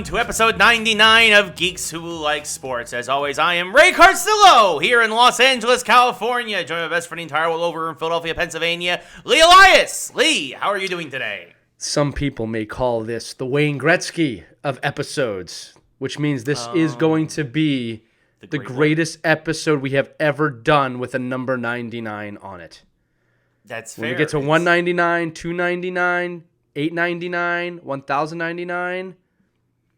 welcome to episode 99 of Geeks Who Like Sports. As always, I am Ray Carcillo here in Los Angeles, California, joined by my best friend in the entire world over in Philadelphia, Pennsylvania, Lee Elias. Lee, how are you doing today? Some people may call this the Wayne Gretzky of episodes, which means this is going to be the greatest episode we have ever done with a number 99 on it. That's fair. When we get to 199, 299, 899, 1099,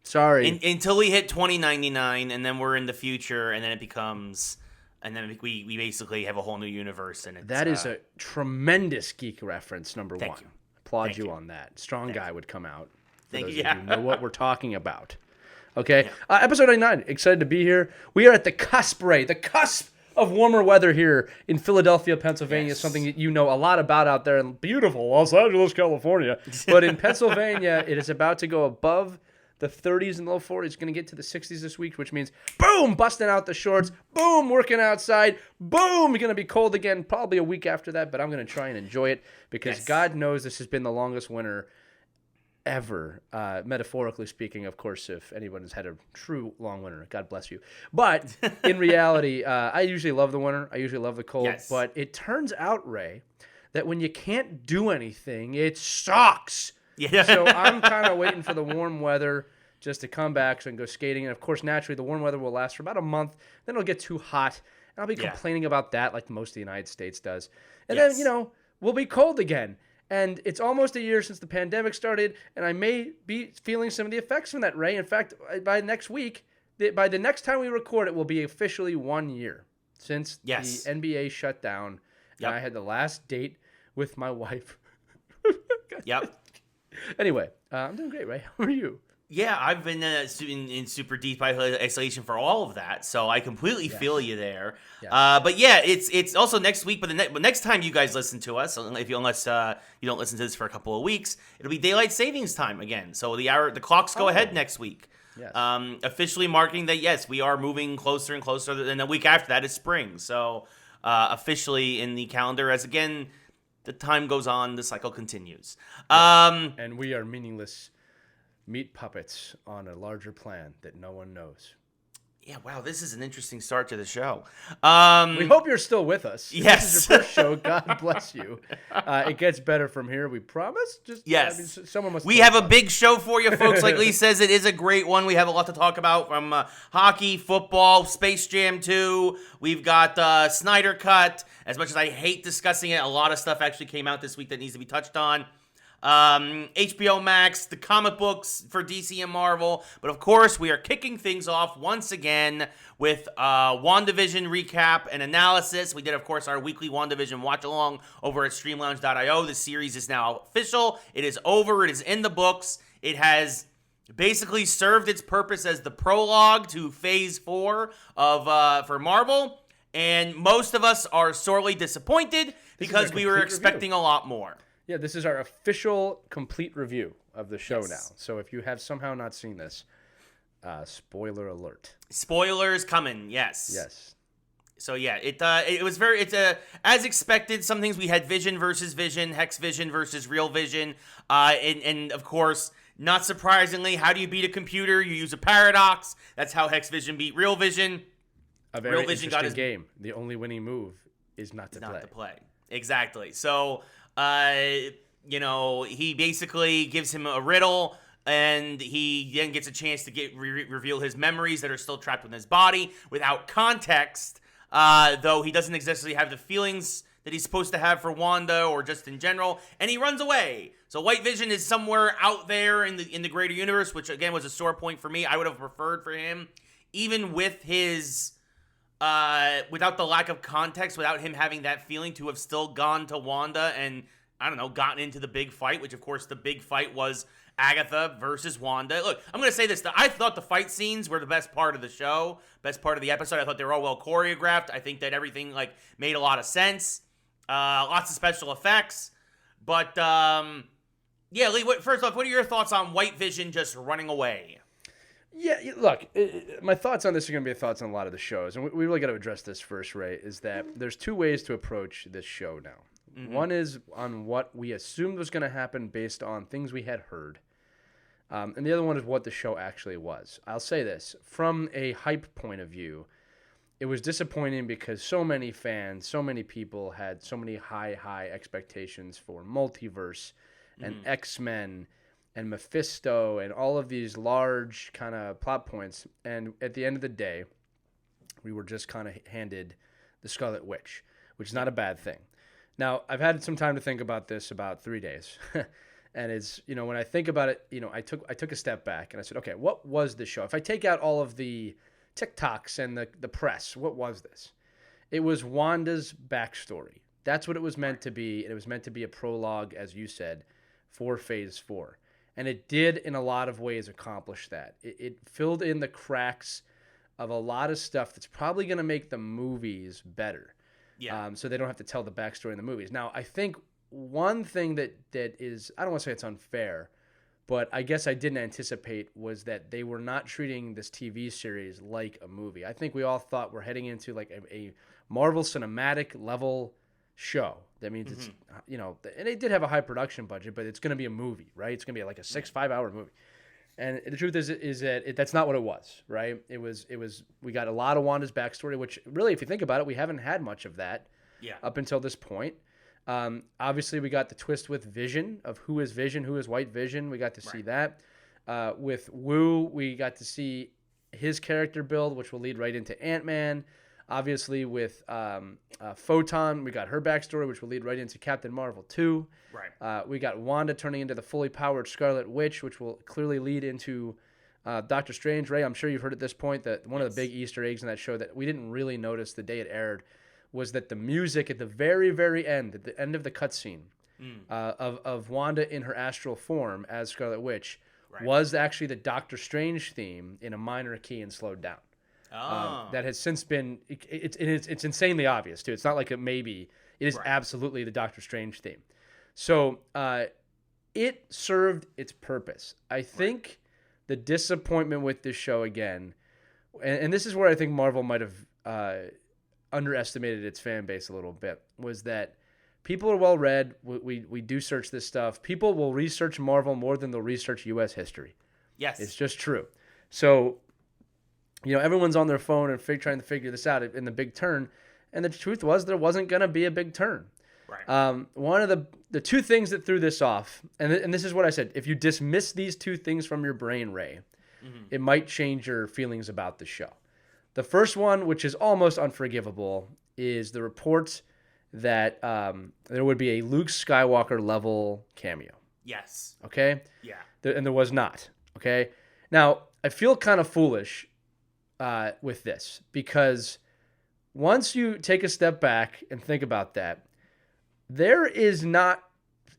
sorry. Until we hit 2099, and then we're in the future, and then it becomes, and then we basically have a whole new universe. And that is a tremendous geek reference, number one. Thank you. Applaud you on that. Strong guy would come out. Thank you. You know what we're talking about. Okay, episode 99. Excited to be here. We are at the cusp, Ray. The cusp of warmer weather here in Philadelphia, Pennsylvania. Yes. Something that you know a lot about out there in beautiful Los Angeles, California. But in Pennsylvania, it is about to go above the 30s and low 40s. It's going to get to the 60s this week, which means, boom, busting out the shorts. Boom, working outside. Boom, going to be cold again probably a week after that. But I'm going to try and enjoy it because God knows this has been the longest winter ever, metaphorically speaking, of course, if anyone has had a true long winter, God bless you. But in reality, I usually love the winter. I usually love the cold. Yes. But it turns out, Ray, that when you can't do anything, it sucks. Yeah. So I'm kind of waiting for the warm weather just to come back so I can go skating. And, of course, naturally, the warm weather will last for about a month. Then it'll get too hot. And I'll be complaining about that like most of the United States does. And then, we'll be cold again. And it's almost a year since the pandemic started, and I may be feeling some of the effects from that, Ray. In fact, by next week, by the next time we record, it will be officially 1 year since the NBA shut down. And I had the last date with my wife. Anyway, I'm doing great, Ray. How are you? Yeah, I've been in super deep isolation for all of that, so I completely feel you there. Yes. But yeah, it's also next week. But next time you guys listen to us, unless you don't listen to this for a couple of weeks, it'll be daylight savings time again. So the clocks go ahead next week. Yes. Officially marking that we are moving closer and closer. And the week after that is spring. So officially in the calendar, as again the time goes on, the cycle continues. And we are meaningless meat puppets on a larger plan that no one knows. Yeah, wow, this is an interesting start to the show. We hope you're still with us. Yes. This is your first show. God bless you. It gets better from here, we promise. Someone must. We have a big show for you, folks. Like Lee says, it is a great one. We have a lot to talk about from hockey, football, Space Jam 2. We've got Snyder Cut. As much as I hate discussing it, a lot of stuff actually came out this week that needs to be touched on. HBO Max, the comic books for DC and Marvel. But of course, we are kicking things off once again with WandaVision Recap and analysis. We did, of course, our weekly WandaVision watch-along over at StreamLounge.io. The series is now official. It is over. It is in the books. It has basically served its purpose as the prologue to Phase 4 for Marvel. And most of us are sorely disappointed because we were expecting a lot more. Yeah, this is our official complete review of the show now. So if you have somehow not seen this, spoiler alert. Spoilers coming, yes. Yes. So yeah, it's as expected. Some things we had Vision versus Vision, Hex Vision versus Real Vision, and of course, not surprisingly, how do you beat a computer? You use a paradox. That's how Hex Vision beat Real Vision. A very interesting game. The only winning move is not to play. Exactly. So. He basically gives him a riddle, and he then gets a chance to reveal his memories that are still trapped within his body without context, though he doesn't exactly have the feelings that he's supposed to have for Wanda or just in general, and he runs away. So White Vision is somewhere out there in the greater universe, which again was a sore point for me. I would have preferred for him, even with his... without the lack of context, without him having that feeling, to have still gone to Wanda and, I don't know, gotten into the big fight, which, of course, the big fight was Agatha versus Wanda. Look, I'm going to say this. I thought the fight scenes were the best part of the show, best part of the episode. I thought they were all well choreographed. I think that everything, made a lot of sense. Lots of special effects. But, Lee, first off, what are your thoughts on White Vision just running away? Yeah, look, my thoughts on this are going to be thoughts on a lot of the shows. And we really got to address this first, Ray, is that there's two ways to approach this show now. Mm-hmm. One is on what we assumed was going to happen based on things we had heard. And the other one is what the show actually was. I'll say this. From a hype point of view, it was disappointing because so many fans, so many people had so many high expectations for Multiverse and X-Men and Mephisto and all of these large kind of plot points. And at the end of the day, we were just kind of handed the Scarlet Witch, which is not a bad thing. Now, I've had some time to think about this about 3 days. And it's, when I think about it, I took a step back and I said, okay, what was the show? If I take out all of the TikToks and the press, what was this? It was Wanda's backstory. That's what it was meant to be. And it was meant to be a prologue, as you said, for Phase 4. And it did, in a lot of ways, accomplish that. It filled in the cracks of a lot of stuff that's probably going to make the movies better. Yeah. So they don't have to tell the backstory in the movies. Now, I think one thing that is, I don't want to say it's unfair, but I guess I didn't anticipate was that they were not treating this TV series like a movie. I think we all thought we're heading into like a Marvel cinematic level show. That means it's, and it did have a high production budget, but it's going to be a movie, right? It's going to be like a 5 hour movie. And the truth is that that's not what it was, right? It was we got a lot of Wanda's backstory, which really, if you think about it, we haven't had much of that up until this point. Obviously, we got the twist with Vision of who is Vision, who is White Vision. We got to see that. With Wu, we got to see his character build, which will lead right into Ant-Man. Obviously, with Photon, we got her backstory, which will lead right into Captain Marvel 2. Right. We got Wanda turning into the fully powered Scarlet Witch, which will clearly lead into Doctor Strange. Ray, I'm sure you've heard at this point that one of the big Easter eggs in that show that we didn't really notice the day it aired was that the music at the very, very end, at the end of the cutscene of Wanda in her astral form as Scarlet Witch was actually the Doctor Strange theme in a minor key and slowed down. That has since been it's insanely obvious too. It's not like a maybe. It is absolutely the Doctor Strange theme. So it served its purpose. I think the disappointment with this show again, and this is where I think Marvel might have underestimated its fan base a little bit, was that people are well read. We do search this stuff. People will research Marvel more than they'll research U.S. history. Yes, it's just true. So. Everyone's on their phone and trying to figure this out in the big turn. And the truth was there wasn't going to be a big turn. Right. One of the two things that threw this off, and this is what I said, if you dismiss these two things from your brain, Ray, it might change your feelings about the show. The first one, which is almost unforgivable, is the report that there would be a Luke Skywalker level cameo. Yes. Okay? Yeah. And there was not. Okay? Now, I feel kind of foolish with this, because once you take a step back and think about that, there is not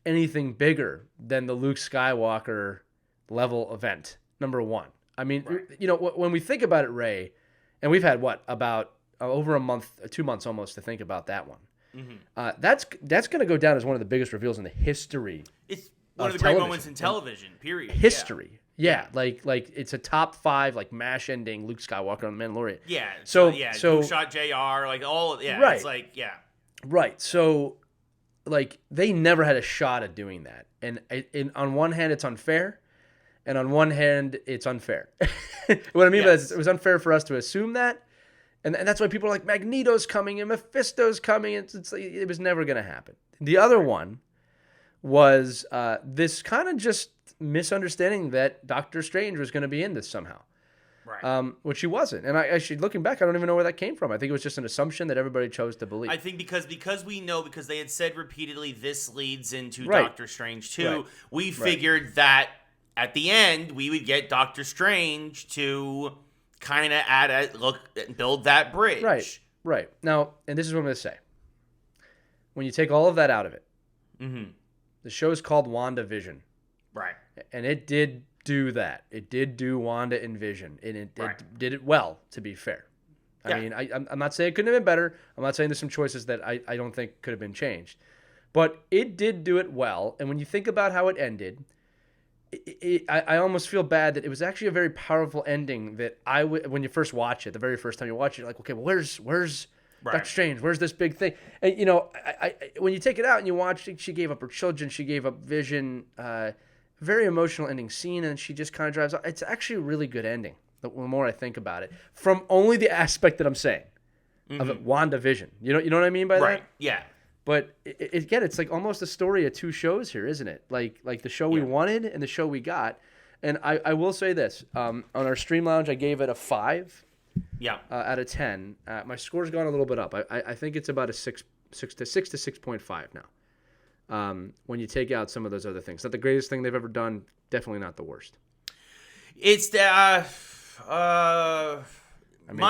anything bigger than the Luke Skywalker level event, number one. I mean, when we think about it, Ray, and we've had about over a month, 2 months almost to think about that one. Mm-hmm. That's going to go down as one of the biggest reveals in the history. It's one of the great moments in television, period. History. Yeah, like it's a top 5 like MASH ending Luke Skywalker on The Mandalorian. Yeah. So who shot JR, like all right. It's like Right. So like they never had a shot at doing that. And on one hand it's unfair, and on one hand it's unfair. What I mean by that, it was unfair for us to assume that. And that's why people are like Magneto's coming and Mephisto's coming. It's like, it was never going to happen. The other one was this kind of just misunderstanding that Doctor Strange was going to be in this somehow, right? Which he wasn't. And I actually, looking back, I don't even know where that came from. I think it was just an assumption that everybody chose to believe. I think because they had said repeatedly this leads into Doctor Strange 2, we figured that at the end we would get Doctor Strange to kind of build that bridge. Right. Now, and this is what I'm going to say. When you take all of that out of it, the show is called WandaVision. Right. And it did do that. It did do Wanda and Vision. And it did it well, to be fair. I mean, I'm not saying it couldn't have been better. I'm not saying there's some choices that I don't think could have been changed. But it did do it well. And when you think about how it ended, I almost feel bad that it was actually a very powerful ending that when you first watch it, the very first time you watch it, you're like, okay, well, where's Doctor Strange? Where's this big thing? And, I when you take it out and you watch, she gave up her children, she gave up Vision, very emotional ending scene, and she just kind of drives off. It's actually a really good ending. The more I think about it, from only the aspect that I'm saying of it, WandaVision. You know what I mean by that? Right. Yeah. But again, it's like almost a story of two shows here, isn't it? Like the show we wanted and the show we got. And I will say this: on our Stream Lounge, I gave it a 5. Yeah. Out of 10. My score's gone a little bit up. I think it's about a 6 to 6.5 now. When you take out some of those other things, not the greatest thing they've ever done. Definitely not the worst. It's my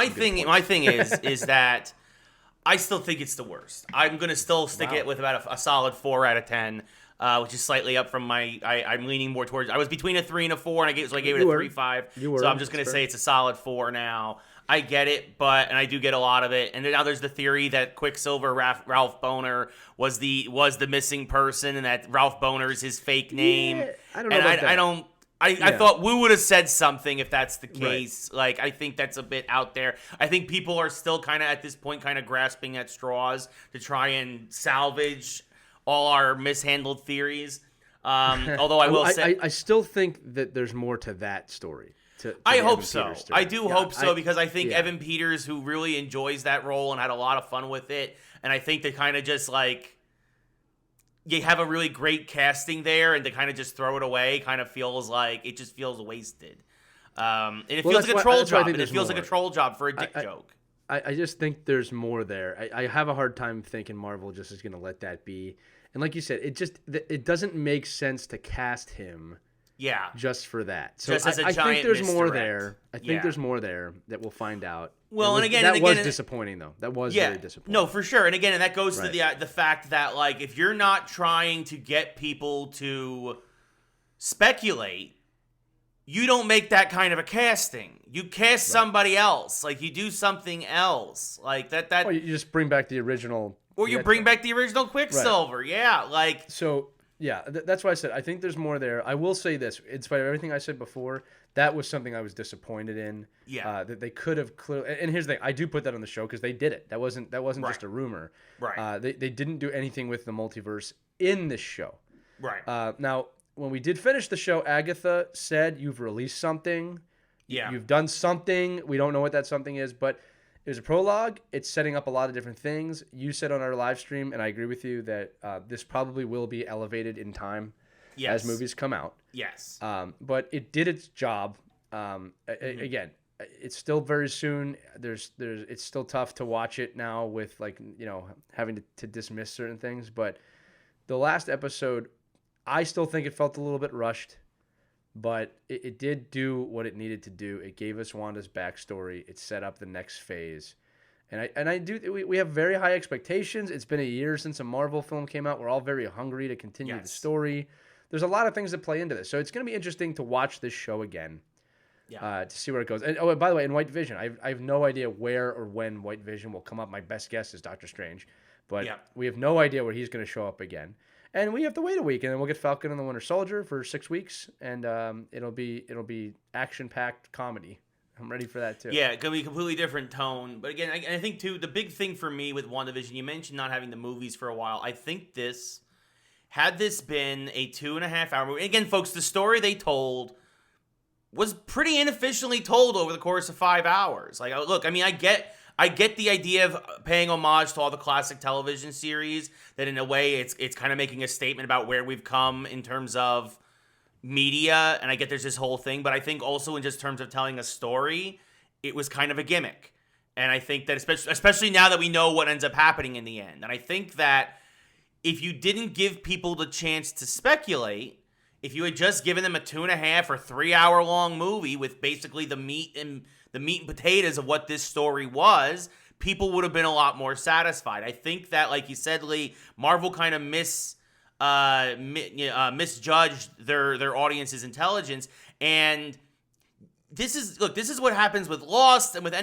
thing is that I still think it's the worst. I'm gonna still stick it with about a solid 4 out of 10, which is slightly up from my. I'm leaning more towards. I was between a 3 and a 4, and I gave it a 3.5. So I'm just gonna say it's a solid 4 now. I get it, and I do get a lot of it. And now there's the theory that Quicksilver Ralph Boner was the missing person, and that Ralph Boner is his fake name. Yeah, I don't know about that. I thought we would have said something if that's the case. Right. Like, I think that's a bit out there. I think people are still kind of, at this point, kind of grasping at straws to try and salvage all our mishandled theories. Although I will say... I still think that there's more to that story. I hope so. I do hope so, because I think Evan Peters, who really enjoys that role and had a lot of fun with it, and I think they kind of just, like... You have a really great casting there, and to kind of just throw it away kind of feels like it just feels wasted. And it feels like a troll job. And it feels like a troll job for a dick joke. I just think there's more there. I have a hard time thinking Marvel just is going to let that be. And like you said, it doesn't make sense to cast him. Yeah. Just for that. So just as a I giant think there's misdirect. more there. I think there's more there that we'll find out. Well, that was disappointing, though. That was very disappointing. No, for sure. And that goes to the fact that, like, if you're not trying to get people to speculate, you don't make that kind of a casting. You cast somebody else. Like, you do something else. Like, that... Or you just bring back the original... Or you bring back the original Quicksilver. Right. Yeah, like... So... Yeah, that's why I said I think there's more there. I will say this, in spite of everything I said before, that was something I was disappointed in. Yeah, that they could have clearly. And here's the thing: I do put that on the show because they did it. That wasn't just a rumor. Right. They didn't do anything with the multiverse in this show. Right. Now, when we did finish the show, Agatha said, "You've released something. Yeah. You've done something. We don't know what that something is, but." It was a prologue. It's setting up a lot of different things. You said on our live stream, and I agree with you, that this probably will be elevated in time as movies come out. Yes. But it did its job. Again, it's still very soon. It's still tough to watch it now with, like, having to dismiss certain things. But the last episode, I still think it felt a little bit rushed. But it did do what it needed to do. It gave us Wanda's backstory. It set up the next phase. We have very high expectations. It's been a year since a Marvel film came out. We're all very hungry to continue the story. There's a lot of things that play into this. So it's going to be interesting to watch this show again to see where it goes. And by the way, in White Vision, I have no idea where or when White Vision will come up. My best guess is Doctor Strange. But we have no idea where he's going to show up again. And we have to wait a week, and then we'll get Falcon and the Winter Soldier for 6 weeks, and it'll be action-packed comedy. I'm ready for that too. Yeah, it's gonna be a completely different tone. But again, I think too, the big thing for me with WandaVision, you mentioned not having the movies for a while. I think had this been a 2.5 hour movie, again, folks, the story they told was pretty inefficiently told over the course of 5 hours. Like, look, I mean, I get the idea of paying homage to all the classic television series, that in a way it's kind of making a statement about where we've come in terms of media, and I get there's this whole thing, but I think also in just terms of telling a story, it was kind of a gimmick. And I think that especially now that we know what ends up happening in the end, and I think that if you didn't give people the chance to speculate, if you had just given them a 2.5 or 3 hour long movie with basically the meat and potatoes of what this story was, people would have been a lot more satisfied. I think that, like you said, Lee, Marvel kind of misjudged their audience's intelligence, and this is what happens with Lost and with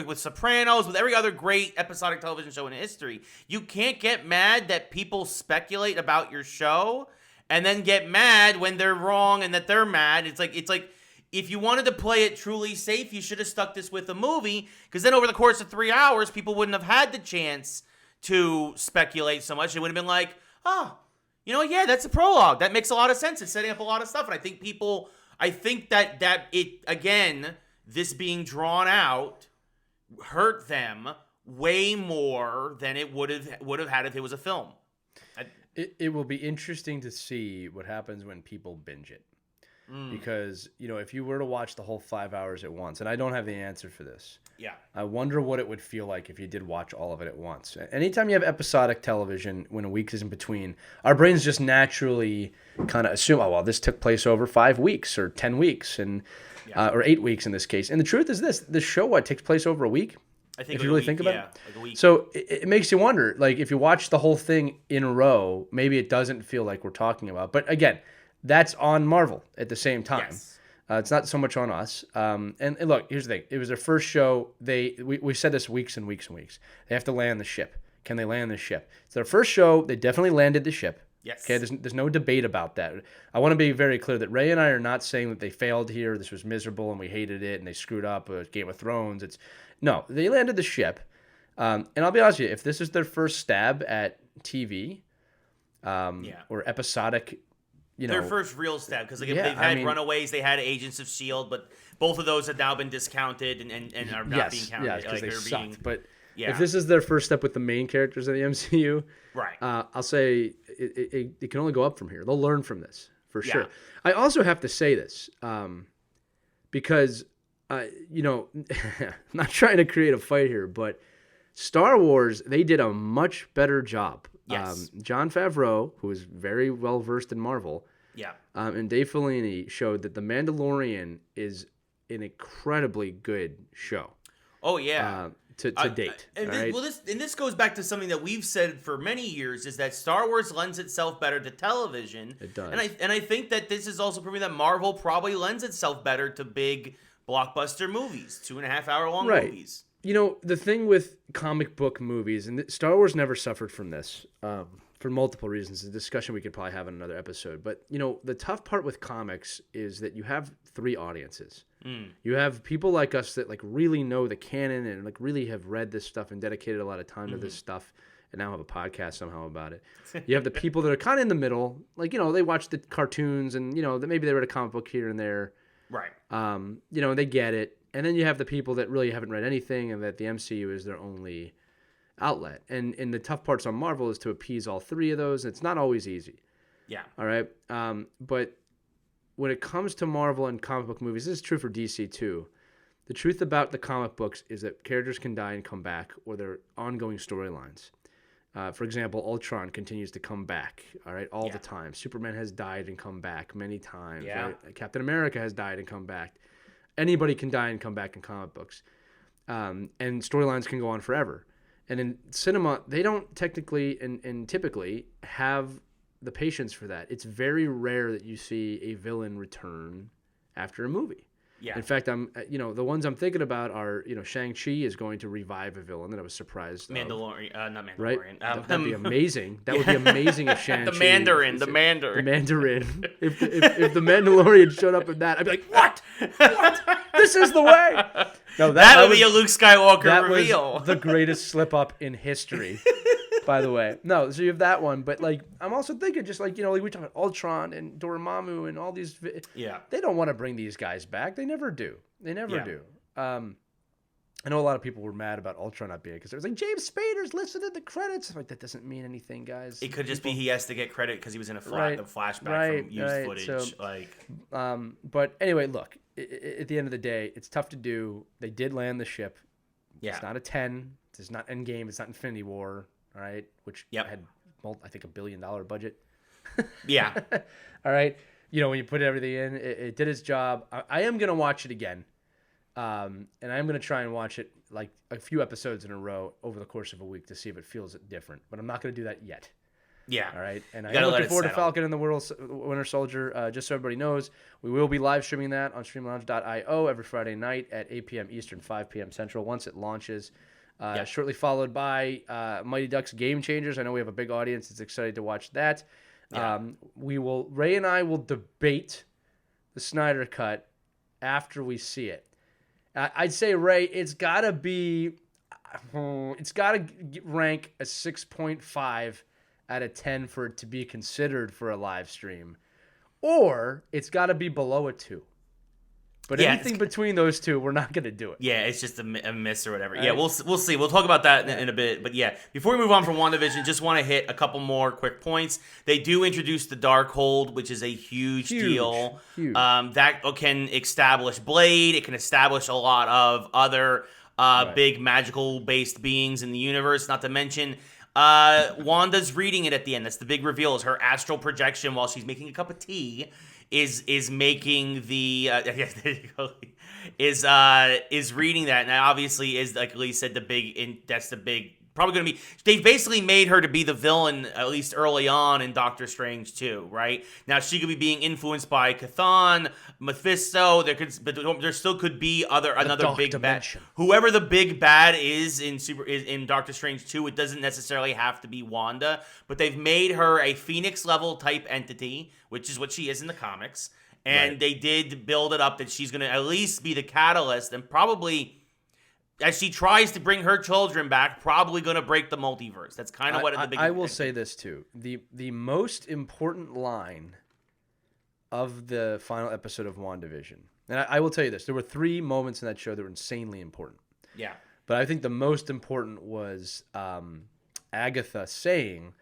with Sopranos, with every other great episodic television show in history. You can't get mad that people speculate about your show and then get mad when they're wrong and that they're mad. It's like if you wanted to play it truly safe, you should have stuck this with a movie, because then over the course of 3 hours, people wouldn't have had the chance to speculate so much. It would have been like, oh, You know, yeah, that's a prologue. That makes a lot of sense. It's setting up a lot of stuff, and I think that it, again, this being drawn out hurt them way more than it would have had if it was a film. It will be interesting to see what happens when people binge it. Because, you know, if you were to watch the whole 5 hours at once, and I don't have the answer for this. Yeah. I wonder what it would feel like if you did watch all of it at once. Anytime you have episodic television, when a week is in between, our brains just naturally kind of assume, oh, well, this took place over 5 weeks or 10 weeks and or 8 weeks in this case. And the truth is this show, takes place over a week? I think if you really think about it. Like a week. So it makes you wonder, like, if you watch the whole thing in a row, maybe it doesn't feel like we're talking about. But again, that's on Marvel at the same time. Yes. It's not so much on us. And look, here's the thing. It was their first show. We said this weeks and weeks and weeks. They have to land the ship. Can they land the ship? It's their first show. They definitely landed the ship. Yes. Okay, there's no debate about that. I want to be very clear that Ray and I are not saying that they failed here. This was miserable and we hated it and they screwed up Game of Thrones. No, they landed the ship. And I'll be honest with you, if this is their first stab at TV or episodic, their first real stab, because they've had Runaways, they had Agents of S.H.I.E.L.D., but both of those have now been discounted and are not being counted. Yes, because they sucked. But if this is their first step with the main characters of the MCU, right? I'll say it can only go up from here. They'll learn from this, for sure. I also have to say this, because, I'm not trying to create a fight here, but Star Wars, they did a much better job. Yes. Jon Favreau, who is very well versed in Marvel, and Dave Filoni showed that The Mandalorian is an incredibly good show. Oh yeah, to date. This goes back to something that we've said for many years: is that Star Wars lends itself better to television. It does, and I think that this is also proving that Marvel probably lends itself better to big blockbuster movies, 2.5 hour long movies. You know, the thing with comic book movies, and Star Wars never suffered from this for multiple reasons, a discussion we could probably have in another episode. But, the tough part with comics is that you have 3 audiences. You have people like us that, like, really know the canon and, like, really have read this stuff and dedicated a lot of time to this stuff and now have a podcast somehow about it. You have the people that are kind of in the middle. Like, they watch the cartoons and, maybe they read a comic book here and there. Right. They get it. And then you have the people that really haven't read anything and that the MCU is their only outlet. And the tough parts on Marvel is to appease all 3 of those. It's not always easy. Yeah. All right. But when it comes to Marvel and comic book movies, this is true for DC too. The truth about the comic books is that characters can die and come back, or they're ongoing storylines. For example, Ultron continues to come back, all right, all the time. Superman has died and come back many times. Yeah. Right? Captain America has died and come back. Anybody can die and come back in comic books. And storylines can go on forever. And in cinema, they don't technically and typically have the patience for that. It's very rare that you see a villain return after a movie. Yeah. In fact, the ones I'm thinking about are, Shang-Chi is going to revive a villain that I was surprised. Mandalorian, not Mandalorian. Right? That'd be amazing. That would be amazing if Shang-Chi. The Mandarin. If the Mandalorian showed up in that, I'd be like, what? This is the way. No, that would be a Luke Skywalker reveal. Was the greatest slip up in history. By the way, no. So you have that one, but like I'm also thinking, just like like we talk about Ultron and Dormammu and all these. They don't want to bring these guys back. They never do. They never do. I know a lot of people were mad about Ultron not being because it was like James Spader's listed in the credits. Like that doesn't mean anything, guys. It could just be he has to get credit because he was in a flashback from used footage. So, but anyway, look. At the end of the day, it's tough to do. They did land the ship. Yeah. It's not a 10. It's not Endgame. It's not Infinity War. All right, which had, I think, $1 billion budget. Yeah. All right. When you put everything in, it did its job. I am going to watch it again. And I'm going to try and watch it like a few episodes in a row over the course of a week to see if it feels different. But I'm not going to do that yet. Yeah. All right. And I'm looking forward to Falcon and the Winter Soldier. Just so everybody knows, we will be live streaming that on streamlounge.io every Friday night at 8 p.m. Eastern, 5 p.m. Central once it launches. Shortly followed by Mighty Ducks Game Changers. I know we have a big audience that's excited to watch that. Yeah. Ray and I will debate the Snyder Cut after we see it. I'd say, Ray, it's got to rank a 6.5 out of 10 for it to be considered for a live stream, or it's got to be below a 2. But anything between those two, we're not going to do it. Yeah, it's just a miss or whatever. Yeah, we'll see. We'll talk about that in a bit. But yeah, before we move on from WandaVision, just want to hit a couple more quick points. They do introduce the Darkhold, which is a huge deal. Huge. That can establish Blade. It can establish a lot of other big magical-based beings in the universe, not to mention... Wanda's reading it at the end. That's the big reveal. Is her astral projection while she's making a cup of tea is making the there you go, is reading that, and that obviously is, like Lee said, that's the big probably going to be. They've basically made her to be the villain, at least early on in Doctor Strange 2, right? Now she could be being influenced by Chthon, Mephisto. There still could be another big dimension. Bad. Whoever the big bad is in Doctor Strange 2, it doesn't necessarily have to be Wanda, but they've made her a Phoenix level type entity, which is what she is in the comics, and they did build it up that she's going to at least be the catalyst, and probably, as she tries to bring her children back, probably going to break the multiverse. That's kind of what the big. I will say this too: the most important line of the final episode of WandaVision, and I will tell you this: there were 3 moments in that show that were insanely important. Yeah. But I think the most important was Agatha saying,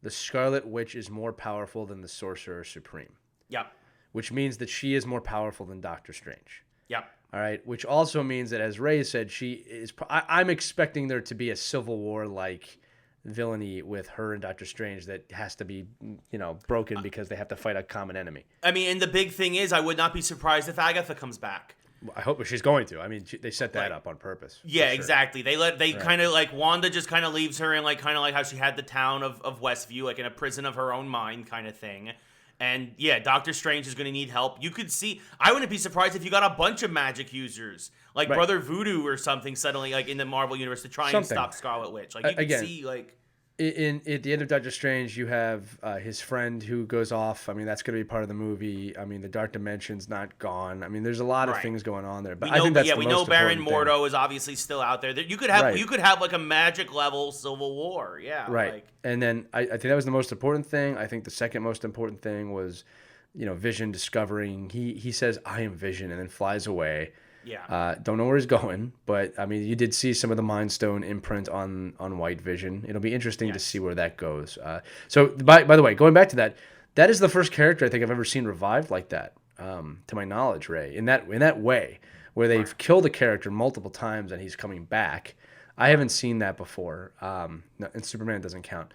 "The Scarlet Witch is more powerful than the Sorcerer Supreme." Yep. Which means that she is more powerful than Doctor Strange. Yep. All right, which also means that, as Ray said, she is. I'm expecting there to be a Civil War-like villainy with her and Doctor Strange that has to be, broken because they have to fight a common enemy. I mean, and the big thing is, I would not be surprised if Agatha comes back. I hope she's going to. I mean, they set that up on purpose. Yeah, exactly. They kind of like Wanda just kind of leaves her in kind of like how she had the town of Westview, like in a prison of her own mind kind of thing. And yeah, Doctor Strange is going to need help. You could see, I wouldn't be surprised if you got a bunch of magic users, like Brother Voodoo or something, suddenly, like in the Marvel universe, to try and stop Scarlet Witch. Like you could see, like. At the end of Doctor Strange, you have his friend who goes off. I mean, that's going to be part of the movie. I mean, the Dark Dimension's not gone. I mean, there's a lot of things going on there. But I think that's the most important thing. We know Baron Mordo is obviously still out there. You could have like a magic level Civil War. Yeah. Right. And then I think that was the most important thing. I think the second most important thing was, Vision discovering. He says, "I am Vision," and then flies away. Yeah. Don't know where he's going, but I mean, you did see some of the Mind Stone imprint on White Vision. It'll be interesting to see where that goes. So, by the way, going back to that is the first character I think I've ever seen revived like that, to my knowledge, Ray. In that way, where they've killed a character multiple times and he's coming back. I haven't seen that before. And Superman doesn't count.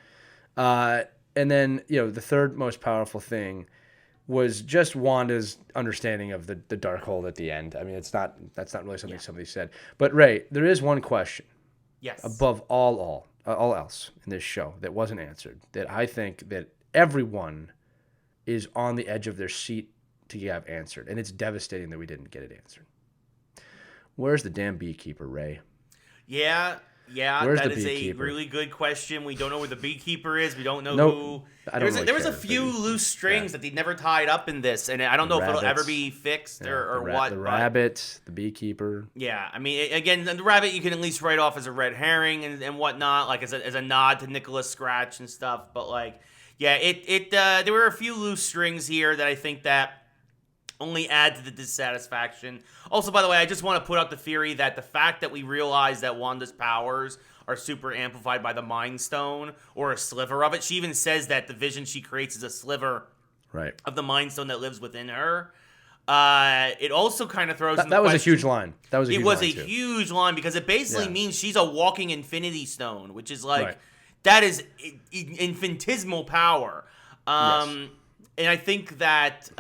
And then the third most powerful thing was just Wanda's understanding of the Darkhold at the end. I mean, that's not really something somebody said. But Ray, there is one question. Yes. Above all else in this show that wasn't answered, that I think that everyone is on the edge of their seat to have answered, and it's devastating that we didn't get it answered. Where's the damn beekeeper, Ray? Yeah. Where's that the is beekeeper? A really good question. We don't know where the beekeeper is. We don't know who. There was a few loose strings that they never tied up in this, and I don't know if it'll ever be fixed or what. The rabbit, the beekeeper. Yeah, I mean, again, the rabbit you can at least write off as a red herring and whatnot, like as a nod to Nicholas Scratch and stuff. But like, yeah, there were a few loose strings here that I think that only add to the dissatisfaction. Also, by the way, I just want to put out the theory that the fact that we realize that Wanda's powers are super amplified by the Mind Stone, or a sliver of it. She even says that the vision she creates is a sliver of the Mind Stone that lives within her. It also kind of throws in the that was question, a huge line. It was a huge line because it basically means she's a walking Infinity Stone, which is like that is infinitesimal power. And I think that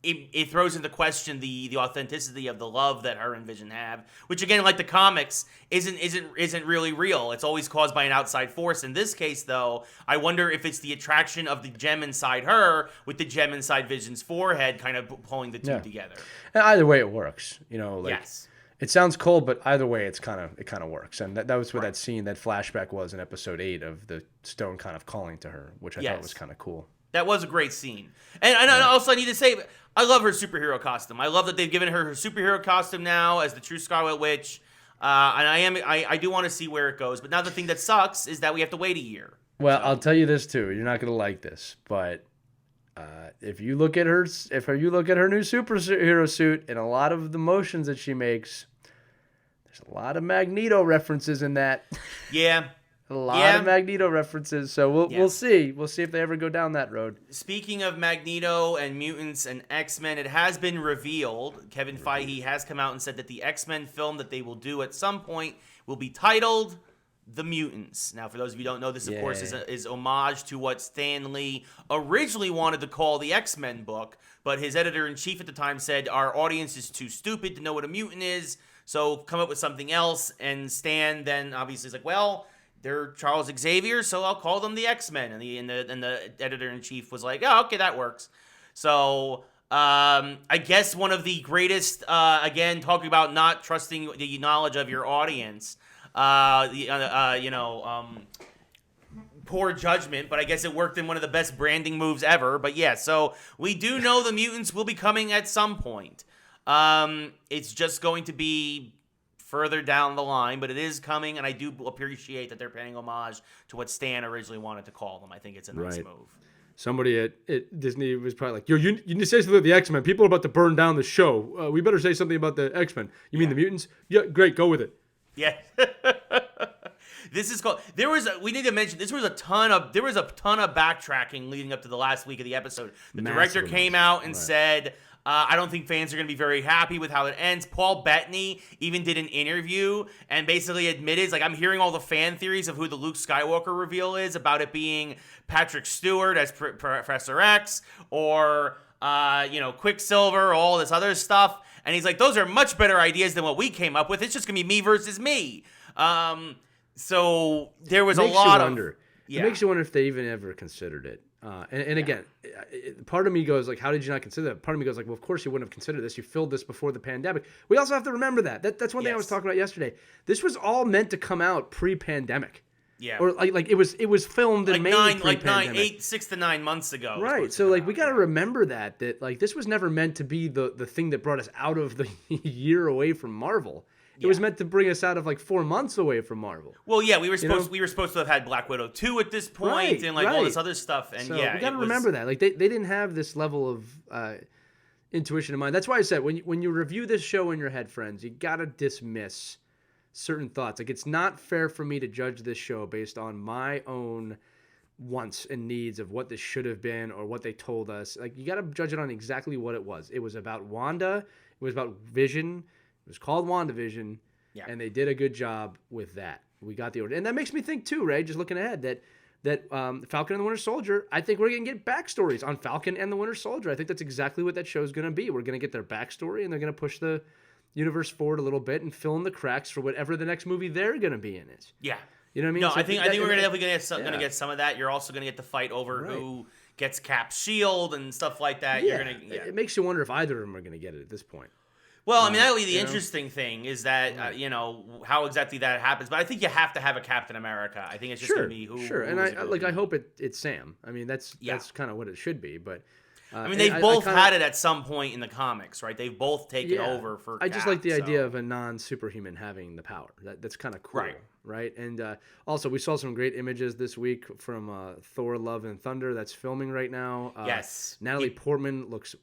it throws into question the authenticity of the love that her and Vision have, which again, like the comics, isn't really real. It's always caused by an outside force. In this case, though, I wonder if it's the attraction of the gem inside her with the gem inside Vision's forehead, kind of pulling the two together. And either way, it works. Yes. It sounds cold, but either way, it kind of works. And that was what that scene, that flashback was in episode 8 of the stone kind of calling to her, which I thought was kind of cool. That was a great scene. And also I need to say, I love her superhero costume. I love that they've given her superhero costume now as the true Scarlet Witch. And I do want to see where it goes. But now the thing that sucks is that we have to wait a year. Well, I'll tell you this too. You're not gonna like this, but if you look at her new superhero suit and a lot of the motions that she makes, there's a lot of Magneto references in that. Yeah. A lot of Magneto references, so we'll see. We'll see if they ever go down that road. Speaking of Magneto and mutants and X-Men, it has been revealed. Kevin Feige has come out and said that the X-Men film that they will do at some point will be titled The Mutants. Now, for those of you who don't know, this, of course, is homage to what Stan Lee originally wanted to call the X-Men book, but his editor-in-chief at the time said, our audience is too stupid to know what a mutant is, so come up with something else. And Stan then obviously is like, well, they're Charles Xavier, so I'll call them the X-Men. And the editor-in-chief was like, oh, okay, that works. So I guess one of the greatest, again, talking about not trusting the knowledge of your audience, poor judgment, but I guess it worked in one of the best branding moves ever. But yeah, so we do know the mutants will be coming at some point. It's just going to be further down the line, but it is coming, and I do appreciate that they're paying homage to what Stan originally wanted to call them. I think it's a nice move. Somebody at Disney was probably like, yo, you need to say something about the X-Men. People are about to burn down the show. We better say something about the X-Men. You mean the mutants? Yeah, great, go with it. Yeah. This is called. We need to mention there was a ton of backtracking leading up to the last week of the episode. The director came out and said, I don't think fans are going to be very happy with how it ends. Paul Bettany even did an interview and basically admitted, like, I'm hearing all the fan theories of who the Luke Skywalker reveal is, about it being Patrick Stewart as Professor X, or Quicksilver, all this other stuff. And he's like, those are much better ideas than what we came up with. It's just going to be me versus me. So there was a lot of... It makes you wonder if they even ever considered it. Again, part of me goes like, how did you not consider that? Part of me goes like, well, of course you wouldn't have considered this. You filled this before the pandemic. We also have to remember that's one thing I was talking about yesterday. This was all meant to come out pre-pandemic. Yeah. Or like it was filmed and made pre-pandemic. 6 to 9 months ago. Right. So like we got to remember that like this was never meant to be the thing that brought us out of the year away from Marvel. It was meant to bring us out of like 4 months away from Marvel. Well, yeah, we were supposed to have had Black Widow 2 at this point, and like all this other stuff. And so we got to remember that. Like they didn't have this level of intuition in mind. That's why I said when you review this show in your head, friends, you got to dismiss certain thoughts. Like it's not fair for me to judge this show based on my own wants and needs of what this should have been or what they told us. Like you got to judge it on exactly what it was. It was about Wanda. It was about Vision. It was called WandaVision, and they did a good job with that. We got the order. And that makes me think, too, Ray, just looking ahead, that Falcon and the Winter Soldier, I think we're going to get backstories on Falcon and the Winter Soldier. I think that's exactly what that show is going to be. We're going to get their backstory, and they're going to push the universe forward a little bit and fill in the cracks for whatever the next movie they're going to be in is. Yeah. You know what I mean? No, so I think we're definitely going to get some of that. You're also going to get the fight over who gets Cap's shield and stuff like that. Yeah. It makes you wonder if either of them are going to get it at this point. Well, I mean, that would be the interesting thing is that, how exactly that happens. But I think you have to have a Captain America. I think it's just going to be who. Sure, and I hope it's Sam. I mean, that's kind of what it should be. But I mean, they've both had it at some point in the comics, right? They've both taken over for Cap. I just like the idea of a non-superhuman having the power. That's kind of cool, right? And also, we saw some great images this week from Thor: Love and Thunder that's filming right now. Yes. Natalie Portman looks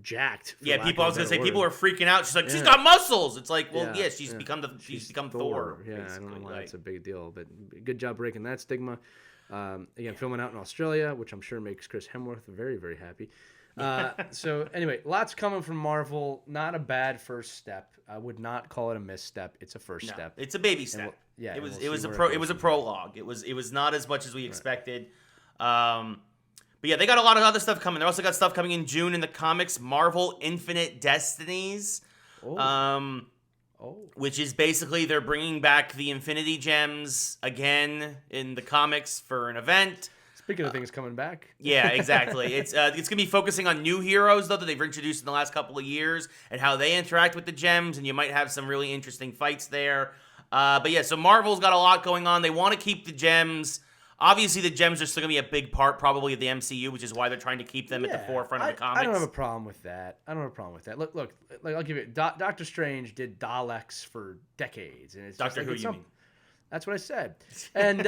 jacked. Yeah, people were freaking out. She's like, she's got muscles. It's like, well, she's become Thor. Yeah, I don't know why that's a big deal, but good job breaking that stigma. Again, filming out in Australia, which I'm sure makes Chris Hemsworth very, very happy. So anyway, lots coming from Marvel. Not a bad first step. I would not call it a misstep. It's a first step. It's a baby step. It was a prologue. It was not as much as we expected. But yeah, they got a lot of other stuff coming. They also got stuff coming in June in the comics. Marvel Infinite Destinies. Which is basically they're bringing back the Infinity Gems again in the comics for an event. Speaking of things coming back. Yeah, exactly. It's going to be focusing on new heroes, though, that they've introduced in the last couple of years and how they interact with the gems, and you might have some really interesting fights there. But yeah, so Marvel's got a lot going on. They want to keep the gems. Obviously, the gems are still going to be a big part, probably, of the MCU, which is why they're trying to keep them at the forefront of the comics. I don't have a problem with that. Look, like I'll give you Doctor Strange did Daleks for decades, and it's Doctor Who, you mean? That's what I said. And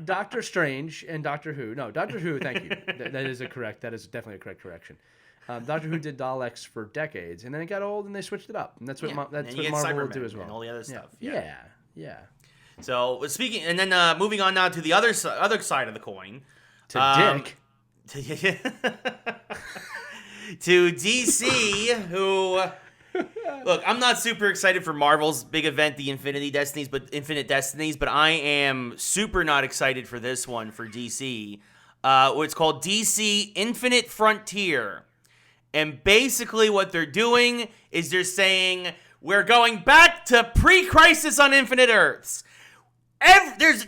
Doctor Strange and Doctor Who. No, Doctor Who, thank you. That is definitely a correct correction. Doctor Who did Daleks for decades, and then it got old, and they switched it up. And that's what Marvel will do as well. And all the other stuff. Yeah. So speaking, and then moving on now to the other side of the coin. Dick. To DC, who... Look, I'm not super excited for Marvel's big event, the Infinite Destinies, but I am super not excited for this one for DC. It's called DC Infinite Frontier. And basically what they're doing is they're saying, we're going back to pre-Crisis on Infinite Earths. There's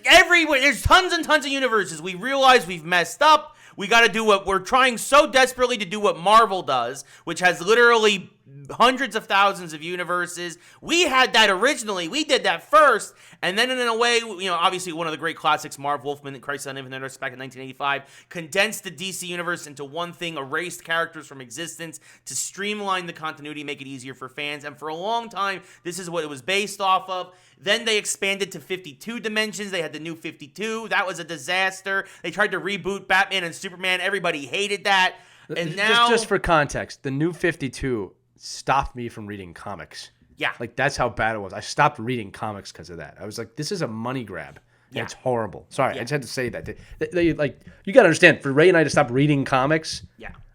tons and tons of universes. We realize we've messed up. We got to do what we're trying so desperately to do what Marvel does, which has literally hundreds of thousands of universes. We had that originally. We did that first. And then in a way, obviously one of the great classics, Marv Wolfman, Crisis on Infinite Earths back in 1985, condensed the DC universe into one thing, erased characters from existence to streamline the continuity, make it easier for fans. And for a long time, this is what it was based off of. Then they expanded to 52 dimensions. They had the new 52. That was a disaster. They tried to reboot Batman and Superman. Everybody hated that. And now... Just for context, the new 52 stopped me from reading comics. Yeah. Like, that's how bad it was. I stopped reading comics because of that. I was like, this is a money grab. Yeah. It's horrible. Sorry, I just had to say that. You got to understand, for Ray and I to stop reading comics,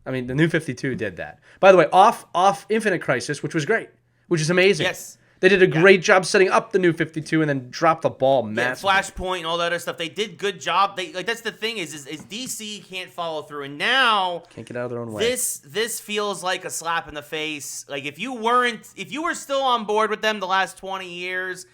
I mean, the new 52 did that. By the way, off Infinite Crisis, which was great, which is amazing. Yes. They did a great job setting up the new 52 and then dropped the ball massively. Flashpoint and all that other stuff. They did good job. That's the thing is DC can't follow through, and now can't get out of their own way. This feels like a slap in the face. Like if you were still on board with them the last 20 years,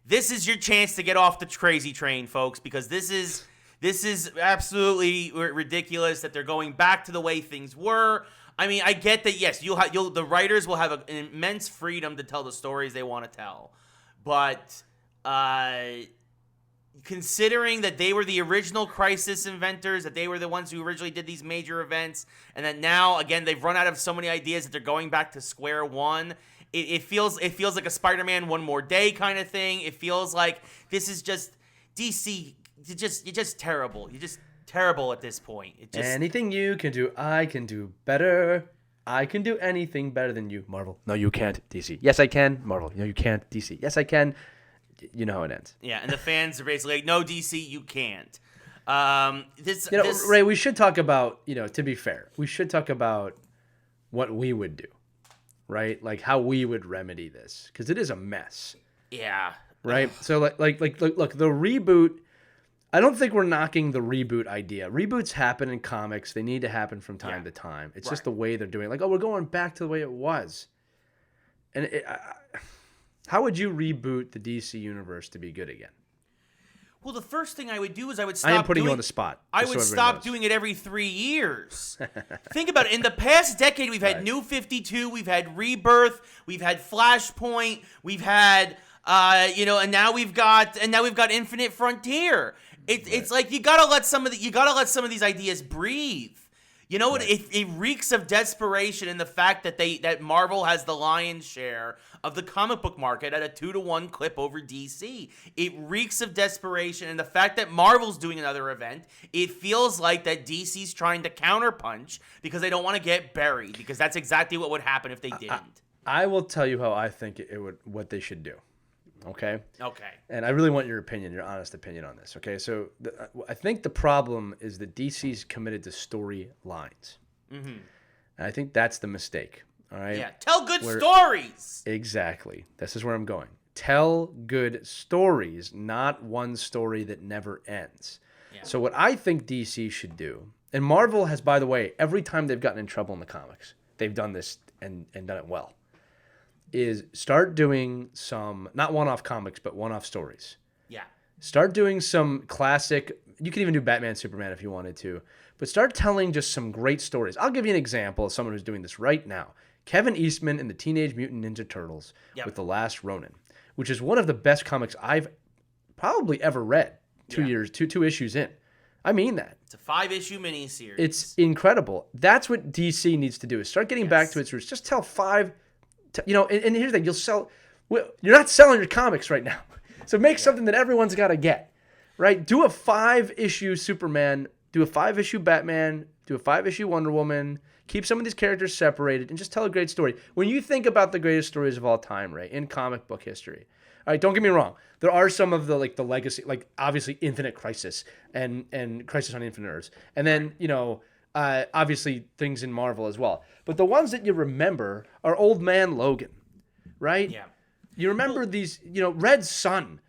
this is your chance to get off the crazy train, folks, because this is absolutely ridiculous that they're going back to the way things were. I mean, I get that, yes, the writers will have an immense freedom to tell the stories they want to tell. But considering that they were the original Crisis inventors, that they were the ones who originally did these major events, and that now, again, they've run out of so many ideas that they're going back to square one, it feels like a Spider-Man One More Day kind of thing. It feels like this is just DC, you're just terrible. You're just terrible at this point. Anything you can do, I can do better. I can do anything better than you, Marvel. No, you can't, DC. Yes, I can, Marvel. No, you can't, DC. Yes, I can. You know how it ends. Yeah, and the fans are basically like, no, DC, you can't. Ray, we should talk about, to be fair, we should talk about what we would do, right? Like how we would remedy this, because it is a mess. Yeah. Right? So, look, the reboot... I don't think we're knocking the reboot idea. Reboots happen in comics. They need to happen from time to time. It's just the way they're doing it. Like, we're going back to the way it was. And how would you reboot the DC universe to be good again? Well, the first thing I would do is I would stop. I am putting you on the spot. I would stop doing it every 3 years. Think about it. In the past decade, we've had New 52, we've had Rebirth, we've had Flashpoint, we've had and now we've got Infinite Frontier. It's like you gotta let some of these ideas breathe. You know what? It reeks of desperation in the fact that Marvel has the lion's share of the comic book market at a 2-to-1 clip over DC. It reeks of desperation, and the fact that Marvel's doing another event, it feels like that DC's trying to counterpunch because they don't want to get buried. Because that's exactly what would happen if they didn't. I will tell you how I think what they should do. Okay. And I really want your honest opinion on this. Okay. So I think the problem is that DC's committed to storylines. Mm-hmm. And I think that's the mistake. All right. Yeah. Tell good stories. Exactly. This is where I'm going. Tell good stories, not one story that never ends. Yeah. So what I think DC should do, and Marvel has, by the way, every time they've gotten in trouble in the comics, they've done this and done it well, is start doing some, not one-off comics, but one-off stories. Yeah. Start doing some classic, you can even do Batman, Superman if you wanted to, but start telling just some great stories. I'll give you an example of someone who's doing this right now. Kevin Eastman and the Teenage Mutant Ninja Turtles with The Last Ronin, which is one of the best comics I've probably ever read. 2 issues in. I mean that. It's a 5-issue miniseries. It's incredible. That's what DC needs to do, is start getting back to its roots. Just tell 5... and here's the thing, you're not selling your comics right now. So make something that everyone's got to get, right? Do a 5-issue Superman, do a 5-issue Batman, do a 5-issue Wonder Woman. Keep some of these characters separated and just tell a great story. When you think about the greatest stories of all time, Ray, in comic book history, all right, don't get me wrong. There are some of the legacy, obviously Infinite Crisis and Crisis on Infinite Earths, and then obviously things in Marvel as well. But the ones that you remember are Old Man Logan, right? Yeah. You remember these, Red Sun,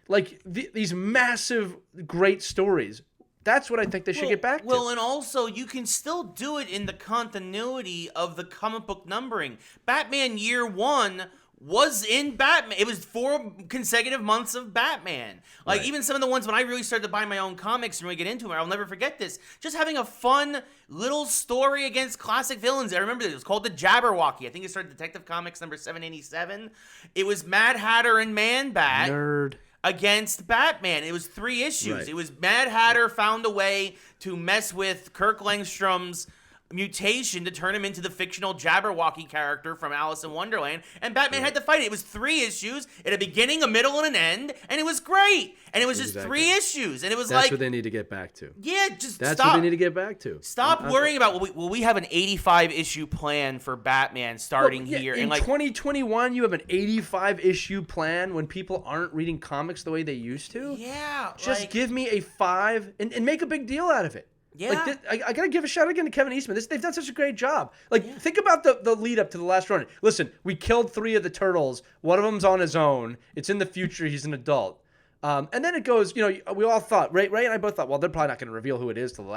these massive, great stories. That's what I think they should get back to. Well, and also, you can still do it in the continuity of the comic book numbering. Batman Year 1 was in Batman. It was 4 consecutive months of Batman. Even some of the ones when I really started to buy my own comics and really get into them, I'll never forget this. Just having a fun little story against classic villains. I remember it was called the Jabberwocky. I think it started Detective Comics number 787. It was Mad Hatter and Man-Bat. Nerd. Against Batman. It was 3 issues. Right. It was Mad Hatter found a way to mess with Kirk Langstrom's mutation to turn him into the fictional Jabberwocky character from Alice in Wonderland, and Batman had to fight it. It was 3 issues, at a beginning, a middle, and an end, and it was great. And it was just 3 issues, and it was That's what they need to get back to. Yeah, That's what they need to get back to. Stop worrying about, we have an 85-issue plan for Batman starting here. In 2021, you have an 85-issue plan when people aren't reading comics the way they used to? Yeah. Just give me a 5 and make a big deal out of it. Yeah. I got to give a shout out again to Kevin Eastman. They've done such a great job. Think about the lead up to the last run. Listen, we killed 3 of the turtles. One of them's on his own. It's in the future. He's an adult. And then it goes, we all thought, Ray and I both thought, well, they're probably not going to reveal who it is to the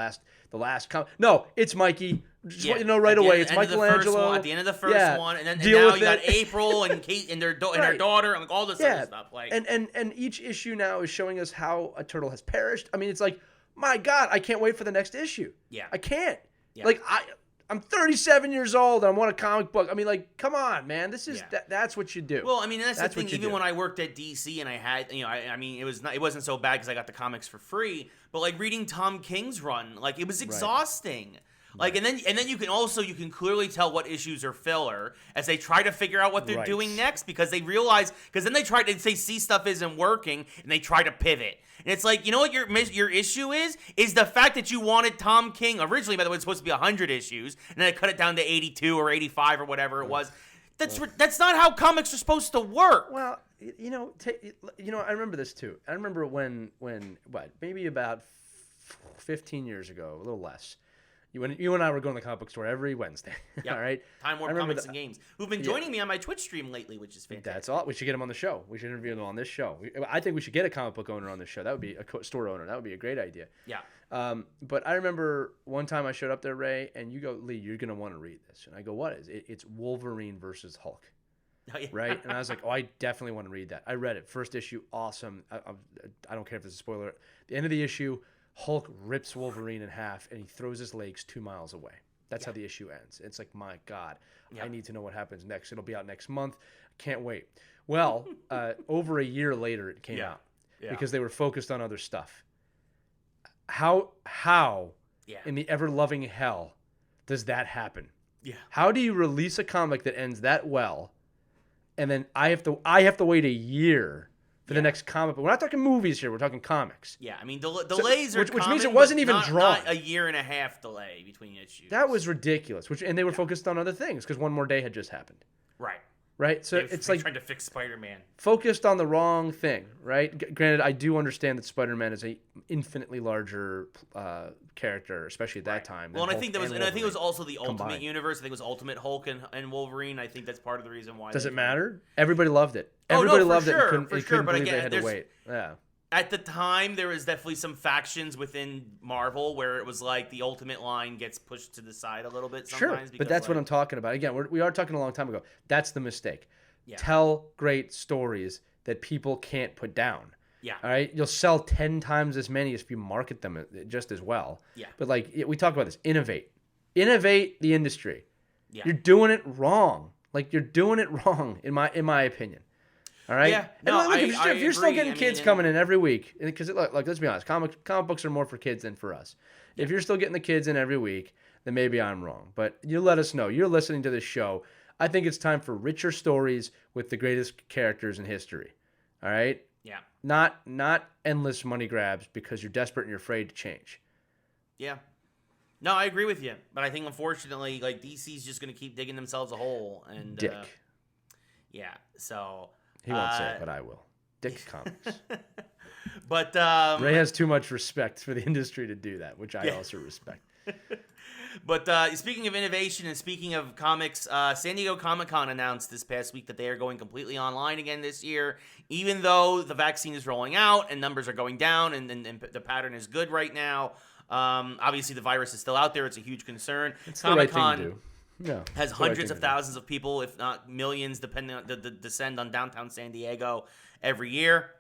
last No, it's Mikey. Just want you to know right away. It's Michelangelo. At the end of the first one. And then Deal now with you got it. April and Kate and their daughter and all this other stuff. And each issue now is showing us how a turtle has perished. I mean, it's like, my God, I can't wait for the next issue. Yeah. I can't. Yeah. I'm 37 years old and I want a comic book. I mean, come on, man. This is that's what you do. Well, I mean, that's the thing. Even when I worked at DC and I had, I mean, it wasn't so bad because I got the comics for free. But reading Tom King's run, it was exhausting. And then you can clearly tell what issues are filler as they try to figure out what they're doing next, because they realize, because then they see stuff isn't working and they try to pivot. And it's like, you know what your issue is the fact that you wanted Tom King, originally, by the way, it's supposed to be 100 issues, and then I cut it down to 82 or 85 or whatever it was. That's not how comics are supposed to work. Well, I remember this too. I remember when maybe about 15 years ago, a little less. You and I were going to the comic book store every Wednesday. Yep. All right. Time Warp Comics and Games, who've been joining me on my Twitch stream lately, which is fantastic. That's all. We should get them on the show. We should interview them on this show. I think we should get a comic book owner on this show. That would be a store owner. That would be a great idea. Yeah. But I remember one time I showed up there, Ray, and you go, Lee, you're going to want to read this. And I go, what is it? It's Wolverine versus Hulk. Oh, yeah. Right? And I was like, oh, I definitely want to read that. I read it. First issue, awesome. I don't care if there's a spoiler. At the end of the issue, Hulk rips Wolverine in half, and he throws his legs 2 miles away. That's how the issue ends. It's like, my God, I need to know what happens next. It'll be out next month. Can't wait. Well, over a year later, it came out because they were focused on other stuff. How in the ever-loving hell does that happen? Yeah. How do you release a comic that ends that well, and then I have to wait a year for the next comic book? We're not talking movies here. We're talking comics. Yeah, I mean, delays are which common, means it wasn't but even drawn. Not a year and a half delay between issues. That was ridiculous. And they were focused on other things because One More Day had just happened. Right? So it's like trying to fix Spider-Man. Focused on the wrong thing, right? Granted, I do understand that Spider-Man is a infinitely larger character, especially at that time. Well, and I think it was also the Ultimate Universe. I think it was Ultimate Hulk and Wolverine. I think that's part of the reason why. Does it matter? Everybody loved it. Everybody loved it. Couldn't But believe again, they had to wait. Yeah. At the time, there was definitely some factions within Marvel where it was like the Ultimate line gets pushed to the side a little bit sometimes. Sure, but that's what I'm talking about. Again, we are talking a long time ago. That's the mistake. Yeah. Tell great stories that people can't put down. Yeah. All right? You'll sell 10 times as many if you market them just as well. Yeah. But we talk about this. Innovate the industry. Yeah. You're doing it wrong. You're doing it wrong, in my opinion. All right. Yeah. No, if you're still getting kids coming in every week, because let's be honest, comic books are more for kids than for us. If you're still getting the kids in every week, then maybe I'm wrong. But you let us know. You're listening to this show. I think it's time for richer stories with the greatest characters in history. All right. Yeah. not endless money grabs because you're desperate and you're afraid to change. Yeah. No, I agree with you, but I think unfortunately, like DC's just going to keep digging themselves a hole, and Dick. Yeah. So he won't say it, but I will. Dick Comics. But Ray has too much respect for the industry to do that, which I also respect. But speaking of innovation and speaking of comics, San Diego Comic-Con announced this past week that they are going completely online again this year, even though the vaccine is rolling out and numbers are going down and the pattern is good right now. Obviously, the virus is still out there. It's a huge concern. It's Comic-Con the right thing to do. Yeah, has hundreds of thousands of people, if not millions, depending on the descend on downtown San Diego every year.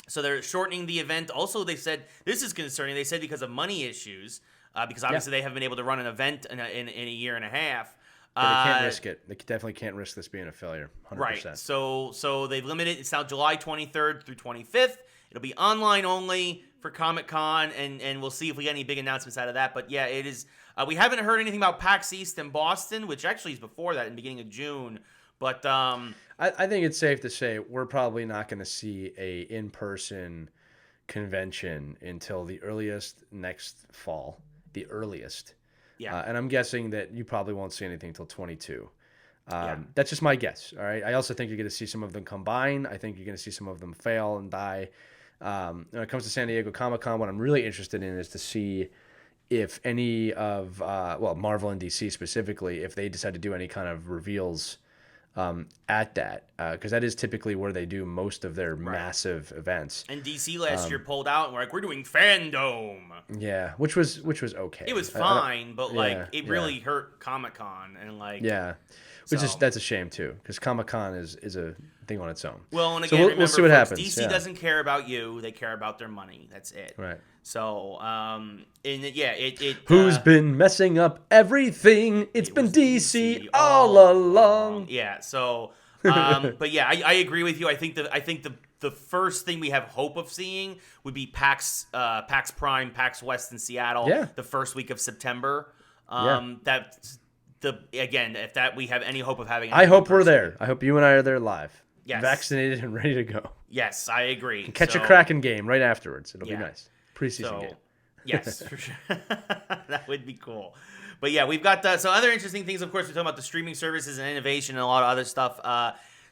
So they're shortening the event. Also, they said, this is concerning, they said because of money issues, because obviously they haven't been able to run an event in a year and a half. But they can't risk it. They definitely can't risk this being a failure, 100%. Right. So they've limited it. It's now July 23rd through 25th. It'll be online only for Comic-Con, and we'll see if we get any big announcements out of that. But yeah, it is. We haven't heard anything about PAX East in Boston, which actually is before that, in the beginning of June. But I think it's safe to say we're probably not going to see a in-person convention until the earliest next fall. The earliest. Yeah. And I'm guessing that you probably won't see anything until 22. That's just my guess. All right. I also think you're going to see some of them combine. I think you're going to see some of them fail and die. When it comes to San Diego Comic-Con, what I'm really interested in is to see if any of, Marvel and DC specifically, if they decide to do any kind of reveals at that, because that is typically where they do most of their massive events. And DC last year pulled out and we're doing Fandom. Yeah, which was okay. It was fine, but it really hurt Comic-Con and that's a shame too, because Comic-Con is a thing on its own. Well, and again, we'll see what happens. DC doesn't care about you; they care about their money. That's it. Right. So, who's been messing up everything? It's been DC all along. Yeah. So, but yeah, I agree with you. I think the first thing we have hope of seeing would be PAX Prime, PAX West in Seattle. Yeah. The first week of September. If that we have any hope of having. I hope we're there. I hope you and I are there live. Yes. Vaccinated and ready to go. Yes, I agree. And catch a Kraken game right afterwards. It'll be nice. Preseason game. Yes, for sure. That would be cool. But yeah, we've got so other interesting things. Of course, we're talking about the streaming services and innovation and a lot of other stuff.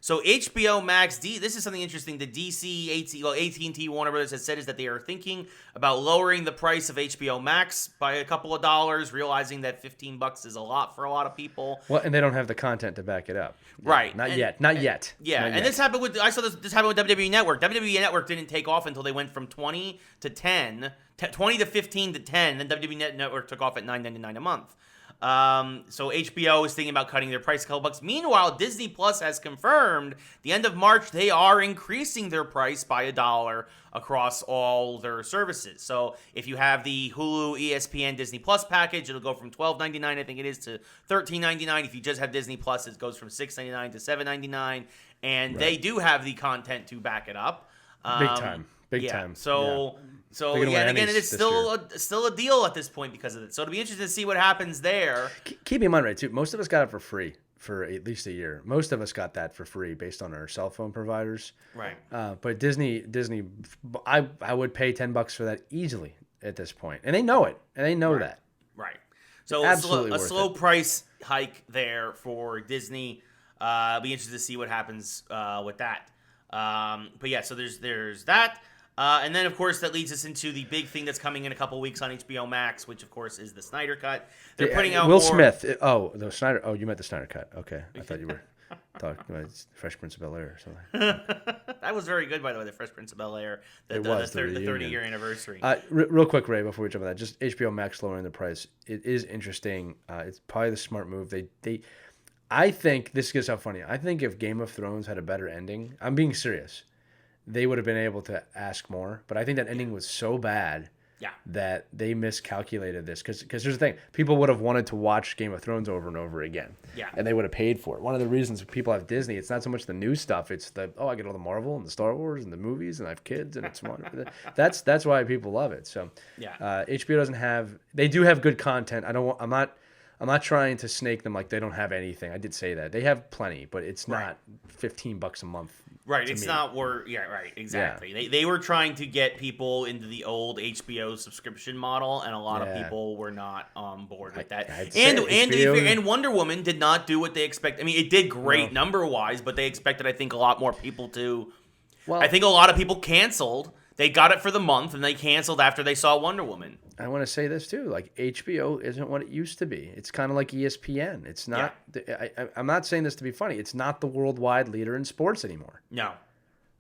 So HBO Max, this is something interesting. The AT&T, Warner Brothers has said is that they are thinking about lowering the price of HBO Max by a couple of dollars, realizing that $15 is a lot for a lot of people. Well, and they don't have the content to back it up. Right. Not yet. Yeah, and this happened with, I saw this happened with WWE Network. WWE Network didn't take off until they went from 20 to 10, 20 to 15 to 10, then WWE Network took off at $9.99 a month. So HBO is thinking about cutting their price a couple bucks. Meanwhile, Disney Plus has confirmed the end of March they are increasing their price by $1 across all their services. So if you have the Hulu, ESPN, Disney Plus package, it'll go from $12.99, I think it is, to $13.99. If you just have Disney Plus, it goes from $6.99 to $7.99. And they do have the content to back it up. Big time. So again, it's still a deal at this point because of it. So it'll be interesting to see what happens there. Keep in mind, right, too, most of us got it for free for at least a year. Most of us got that for free based on our cell phone providers. Right. But Disney, I would pay $10 for that easily at this point, and they know it, and they know that. Right. So a slow price hike there for Disney. Be interested to see what happens with that. But yeah, so there's that. And then, of course, that leads us into the big thing that's coming in a couple weeks on HBO Max, which, of course, is the Snyder Cut. They're putting out Will Smith. The Snyder. Oh, you meant the Snyder Cut. Okay. I thought you were talking about Fresh Prince of Bel-Air or something. That was very good, by the way, the Fresh Prince of Bel-Air. The 30-year anniversary. Real quick, Ray, before we jump on that, just HBO Max lowering the price. It is interesting. It's probably the smart move. I think, this is how funny. I think if Game of Thrones had a better ending, I'm being serious, they would have been able to ask more. But I think that ending was so bad that they miscalculated this. Because here's the thing. People would have wanted to watch Game of Thrones over and over again. Yeah. And they would have paid for it. One of the reasons people have Disney, it's not so much the new stuff. It's I get all the Marvel and the Star Wars and the movies and I have kids and it's wonderful. That's why people love it. So HBO doesn't have, they do have good content. I'm I'm not trying to snake them like they don't have anything. I did say that. They have plenty, but it's not $15 a month. Right, it's not worth. Yeah, right, exactly. Yeah. They were trying to get people into the old HBO subscription model, and a lot of people were not on board with that. And Wonder Woman did not do what they expected. I mean, it did great number wise, but they expected, I think, a lot more people to. Well, I think a lot of people canceled. They got it for the month, and they canceled after they saw Wonder Woman. I want to say this too: like HBO isn't what it used to be. It's kind of like ESPN. It's not. Yeah. I'm not saying this to be funny. It's not the worldwide leader in sports anymore. No.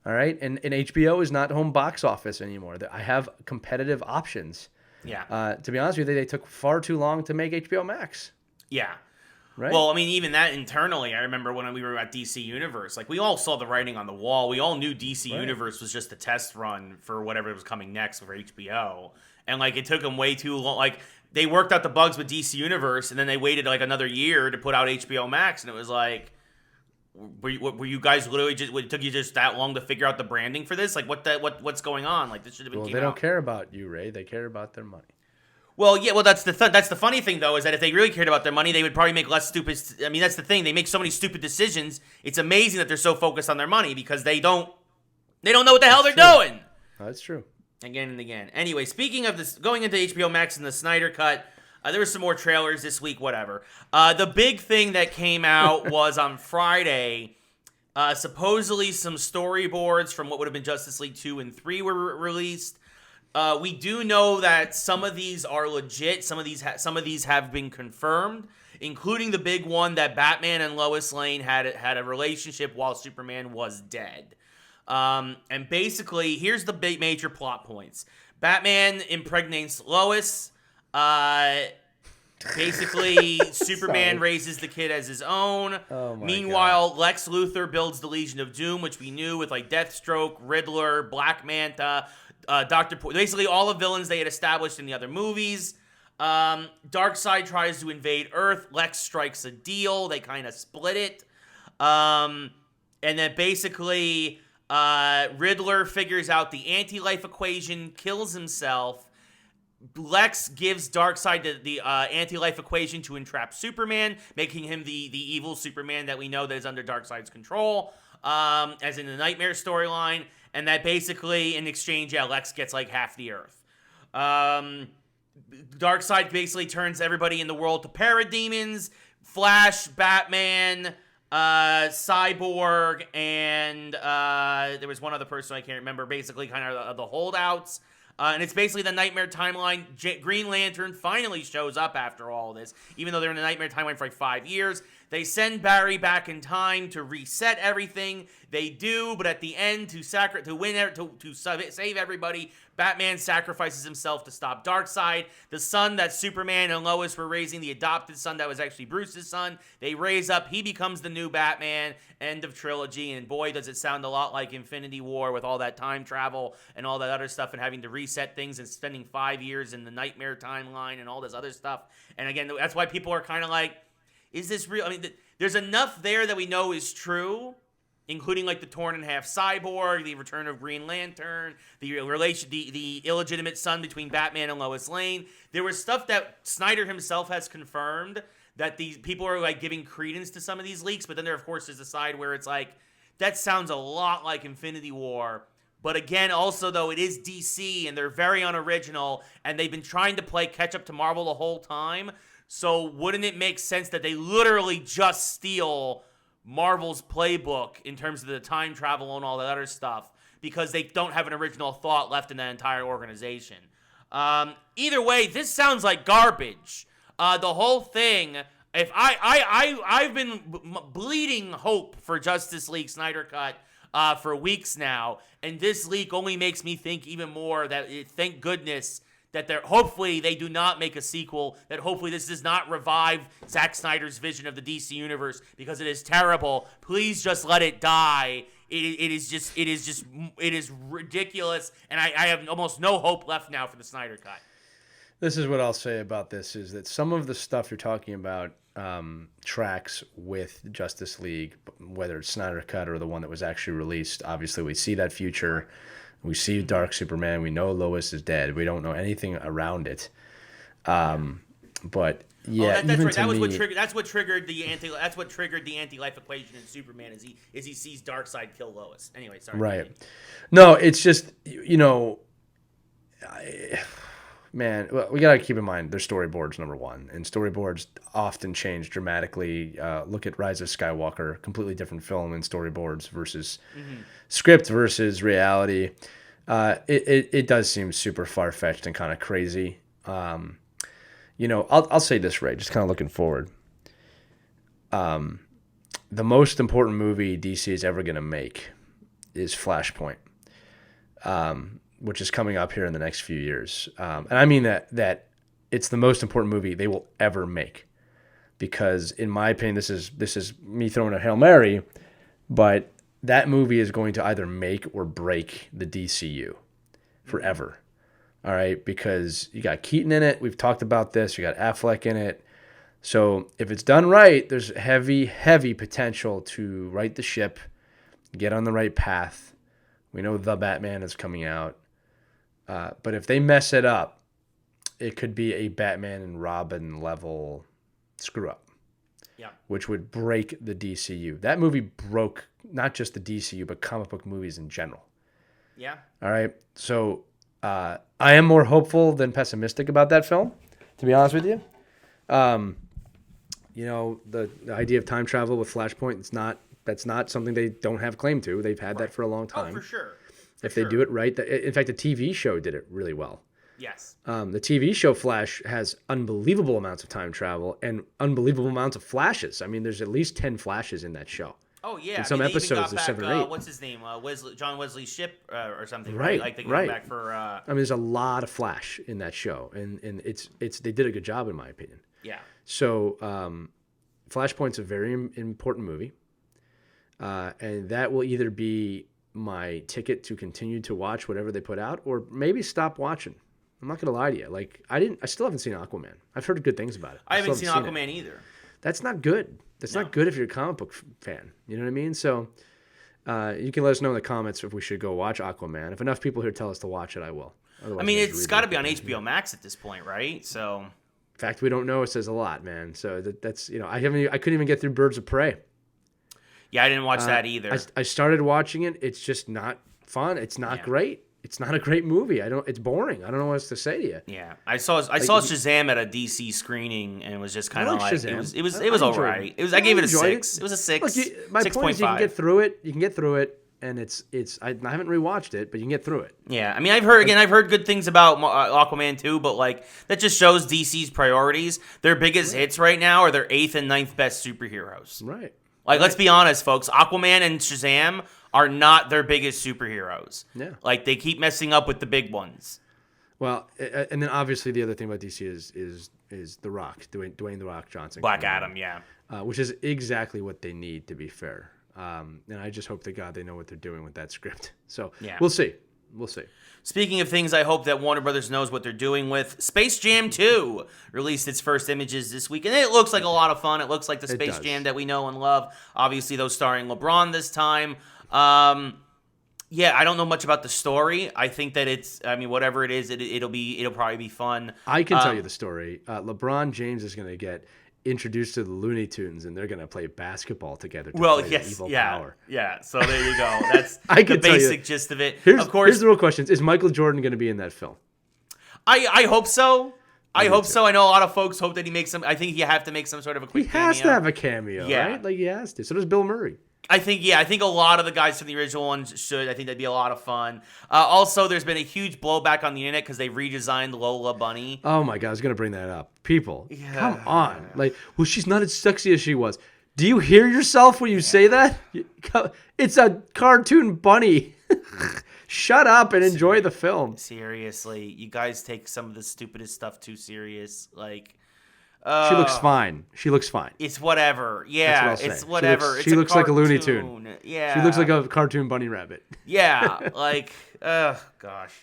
All right, and HBO is not home box office anymore. I have competitive options. Yeah. To be honest with you, they took far too long to make HBO Max. Yeah. Right? Well, I mean, even that internally, I remember when we were at DC Universe, like, we all saw the writing on the wall. We all knew DC Universe was just a test run for whatever was coming next for HBO. And, like, it took them way too long. Like, they worked out the bugs with DC Universe, and then they waited, like, another year to put out HBO Max. And it was like, were you guys literally just, it took you just that long to figure out the branding for this? Like, what's going on? Like, this should have been. Well, they don't care about you, Ray. They care about their money. Well, yeah, well, that's the funny thing, though, is that if they really cared about their money, they would probably make less stupid. I mean, that's the thing. They make so many stupid decisions. It's amazing that they're so focused on their money because they don't know what the hell they're doing. That's true. Again and again. Anyway, speaking of this, going into HBO Max and the Snyder Cut, there were some more trailers this week, whatever. The big thing that came out was on Friday, supposedly some storyboards from what would have been Justice League 2 and 3 were released. We do know that some of these are legit. Some of these have been confirmed, including the big one that Batman and Lois Lane had a relationship while Superman was dead. And basically, here's the big major plot points. Batman impregnates Lois. Basically, Superman raises the kid as his own. Oh my Meanwhile, God. Lex Luthor builds the Legion of Doom, which we knew with like Deathstroke, Riddler, Black Manta, basically all the villains they had established in the other movies. Darkseid tries to invade Earth. Lex strikes a deal. They kind of split it. And then basically, Riddler figures out the anti-life equation, kills himself. Lex gives Darkseid the anti-life equation to entrap Superman, making him the evil Superman that we know that is under Darkseid's control, as in the Nightmare storyline. And that basically, in exchange, Lex gets like half the Earth. Darkseid basically turns everybody in the world to parademons. Flash, Batman, Cyborg, and there was one other person I can't remember, basically kind of the holdouts. And it's basically the Nightmare timeline. Green Lantern finally shows up after all this, even though they're in the Nightmare timeline for like 5 years. They send Barry back in time to reset everything. They do, but at the end, to save everybody, Batman sacrifices himself to stop Darkseid. The son that Superman and Lois were raising, the adopted son that was actually Bruce's son, they raise up. He becomes the new Batman. End of trilogy. And boy, does it sound a lot like Infinity War with all that time travel and all that other stuff and having to reset things and spending 5 years in the Nightmare timeline and all this other stuff. And again, that's why people are kind of like, is this real? I mean, there's enough there that we know is true, including like the torn in half Cyborg, the return of Green Lantern, the illegitimate son between Batman and Lois Lane. There was stuff that Snyder himself has confirmed that these people are like giving credence to some of these leaks, but then there of course is a side where it's like, that sounds a lot like Infinity War. But again, also though, it is DC and they're very unoriginal and they've been trying to play catch up to Marvel the whole time. So wouldn't it make sense that they literally just steal Marvel's playbook in terms of the time travel and all that other stuff because they don't have an original thought left in that entire organization? Either way, this sounds like garbage. The whole thing, if I've been bleeding hope for Justice League Snyder Cut for weeks now, and this leak only makes me think even more that thank goodness that hopefully they do not make a sequel, that hopefully this does not revive Zack Snyder's vision of the DC universe because it is terrible. Please just let it die. It is ridiculous, and I have almost no hope left now for the Snyder Cut. This is what I'll say about this, is that some of the stuff you're talking about tracks with Justice League, whether it's Snyder Cut or the one that was actually released. Obviously, we see that future. We see Dark Superman. We know Lois is dead. We don't know anything around it. But yeah, that's even right. to me, That's what triggered the anti-life equation in Superman. Is he sees Darkseid kill Lois. Anyway, sorry. right? No, it's just man, well, we gotta keep in mind their storyboards number one, and storyboards often change dramatically. Look at Rise of Skywalker, completely different film in storyboards versus script versus reality. It does seem super far fetched and kind of crazy. I'll say this, Ray, just kind of looking forward. The most important movie DC is ever going to make is Flashpoint, which is coming up here in the next few years. And I mean that it's the most important movie they will ever make, because in my opinion, this is me throwing a Hail Mary, but that movie is going to either make or break the DCU forever. All right, because you got Keaton in it. We've talked about this. You got Affleck in it. So if it's done right, there's heavy, heavy potential to right the ship, get on the right path. We know The Batman is coming out. But if they mess it up, it could be a Batman and Robin level screw up. Yeah. Which would break the DCU. That movie broke not just the DCU, but comic book movies in general. Yeah. All right. So I am more hopeful than pessimistic about that film, to be honest with you. The idea of time travel with Flashpoint, that's not something they don't have claim to. They've had that for a long time. Oh, for sure. If they do it right. In fact, the TV show did it really well. Yes. The TV show Flash has unbelievable amounts of time travel and unbelievable amounts of flashes. I mean, there's at least 10 flashes in that show. Oh, yeah. In some episodes, there's 7 or 8. What's his name? John Wesley's ship or something. Right. Like they go back for... I mean, there's a lot of Flash in that show, and it's they did a good job, in my opinion. Yeah. So Flashpoint's a very important movie, and that will either be my ticket to continue to watch whatever they put out, or maybe stop watching. I'm not gonna lie to you. Like I still haven't seen Aquaman. I've heard good things about it. I haven't seen Aquaman either. That's not good. That's not good if you're a comic book fan. You know what I mean? So you can let us know in the comments if we should go watch Aquaman. If enough people here tell us to watch it, I will. Otherwise, I mean, it's got to be on HBO Max at this point, right? So, in fact, we don't know. It says a lot, man. So that's I couldn't even get through Birds of Prey. Yeah, I didn't watch that either. I started watching it. It's just not fun. It's not great. It's not a great movie. It's boring. I don't know what else to say to you. Yeah, I saw Shazam at a DC screening, and it was just kind of like Shazam. it was all right. I gave it a 6. It was a 6. Look, my 6. point is you can get through it. You can get through it, and I haven't rewatched it, but you can get through it. Yeah, I mean, I've heard good things about Aquaman too, but like that just shows DC's priorities. Their biggest hits right now are their 8th and 9th best superheroes. Right. Like, let's be honest, folks. Aquaman and Shazam are not their biggest superheroes. Yeah. Like, they keep messing up with the big ones. Well, and then obviously the other thing about DC is The Rock, Dwayne The Rock Johnson. Black Adam, yeah. Which is exactly what they need, to be fair. And I just hope to God they know what they're doing with that script. So we'll see. We'll see. Speaking of things I hope that Warner Brothers knows what they're doing with, Space Jam 2 released its first images this week, and it looks like a lot of fun. It looks like the Space Jam that we know and love. Obviously, those starring LeBron this time. Yeah, I don't know much about the story. I think that whatever it is, it'll probably be fun. I can tell you the story. LeBron James is going to get introduced to the Looney Tunes, and they're going to play basketball together to play Evil Power. Yeah, so there you go. That's the basic gist of it. Of course, here's the real question. Is Michael Jordan going to be in that film? I hope so. I hope so. I know a lot of folks hope that he makes some. I think you have to make some sort of a quick cameo. He has to have a cameo, right? Like he has to. So does Bill Murray. I think a lot of the guys from the original ones should. I think that'd be a lot of fun. Also, there's been a huge blowback on the internet because they redesigned Lola Bunny. Oh my God, I was going to bring that up. People, come on. Like, well, she's not as sexy as she was. Do you hear yourself when you say that? It's a cartoon bunny. Shut up and enjoy the film. Seriously, you guys take some of the stupidest stuff too serious. Like, she looks fine. She looks fine. It's whatever. Yeah, it's whatever. She looks like a Looney Tune. Yeah. She looks like a cartoon bunny rabbit. Yeah, like, oh gosh.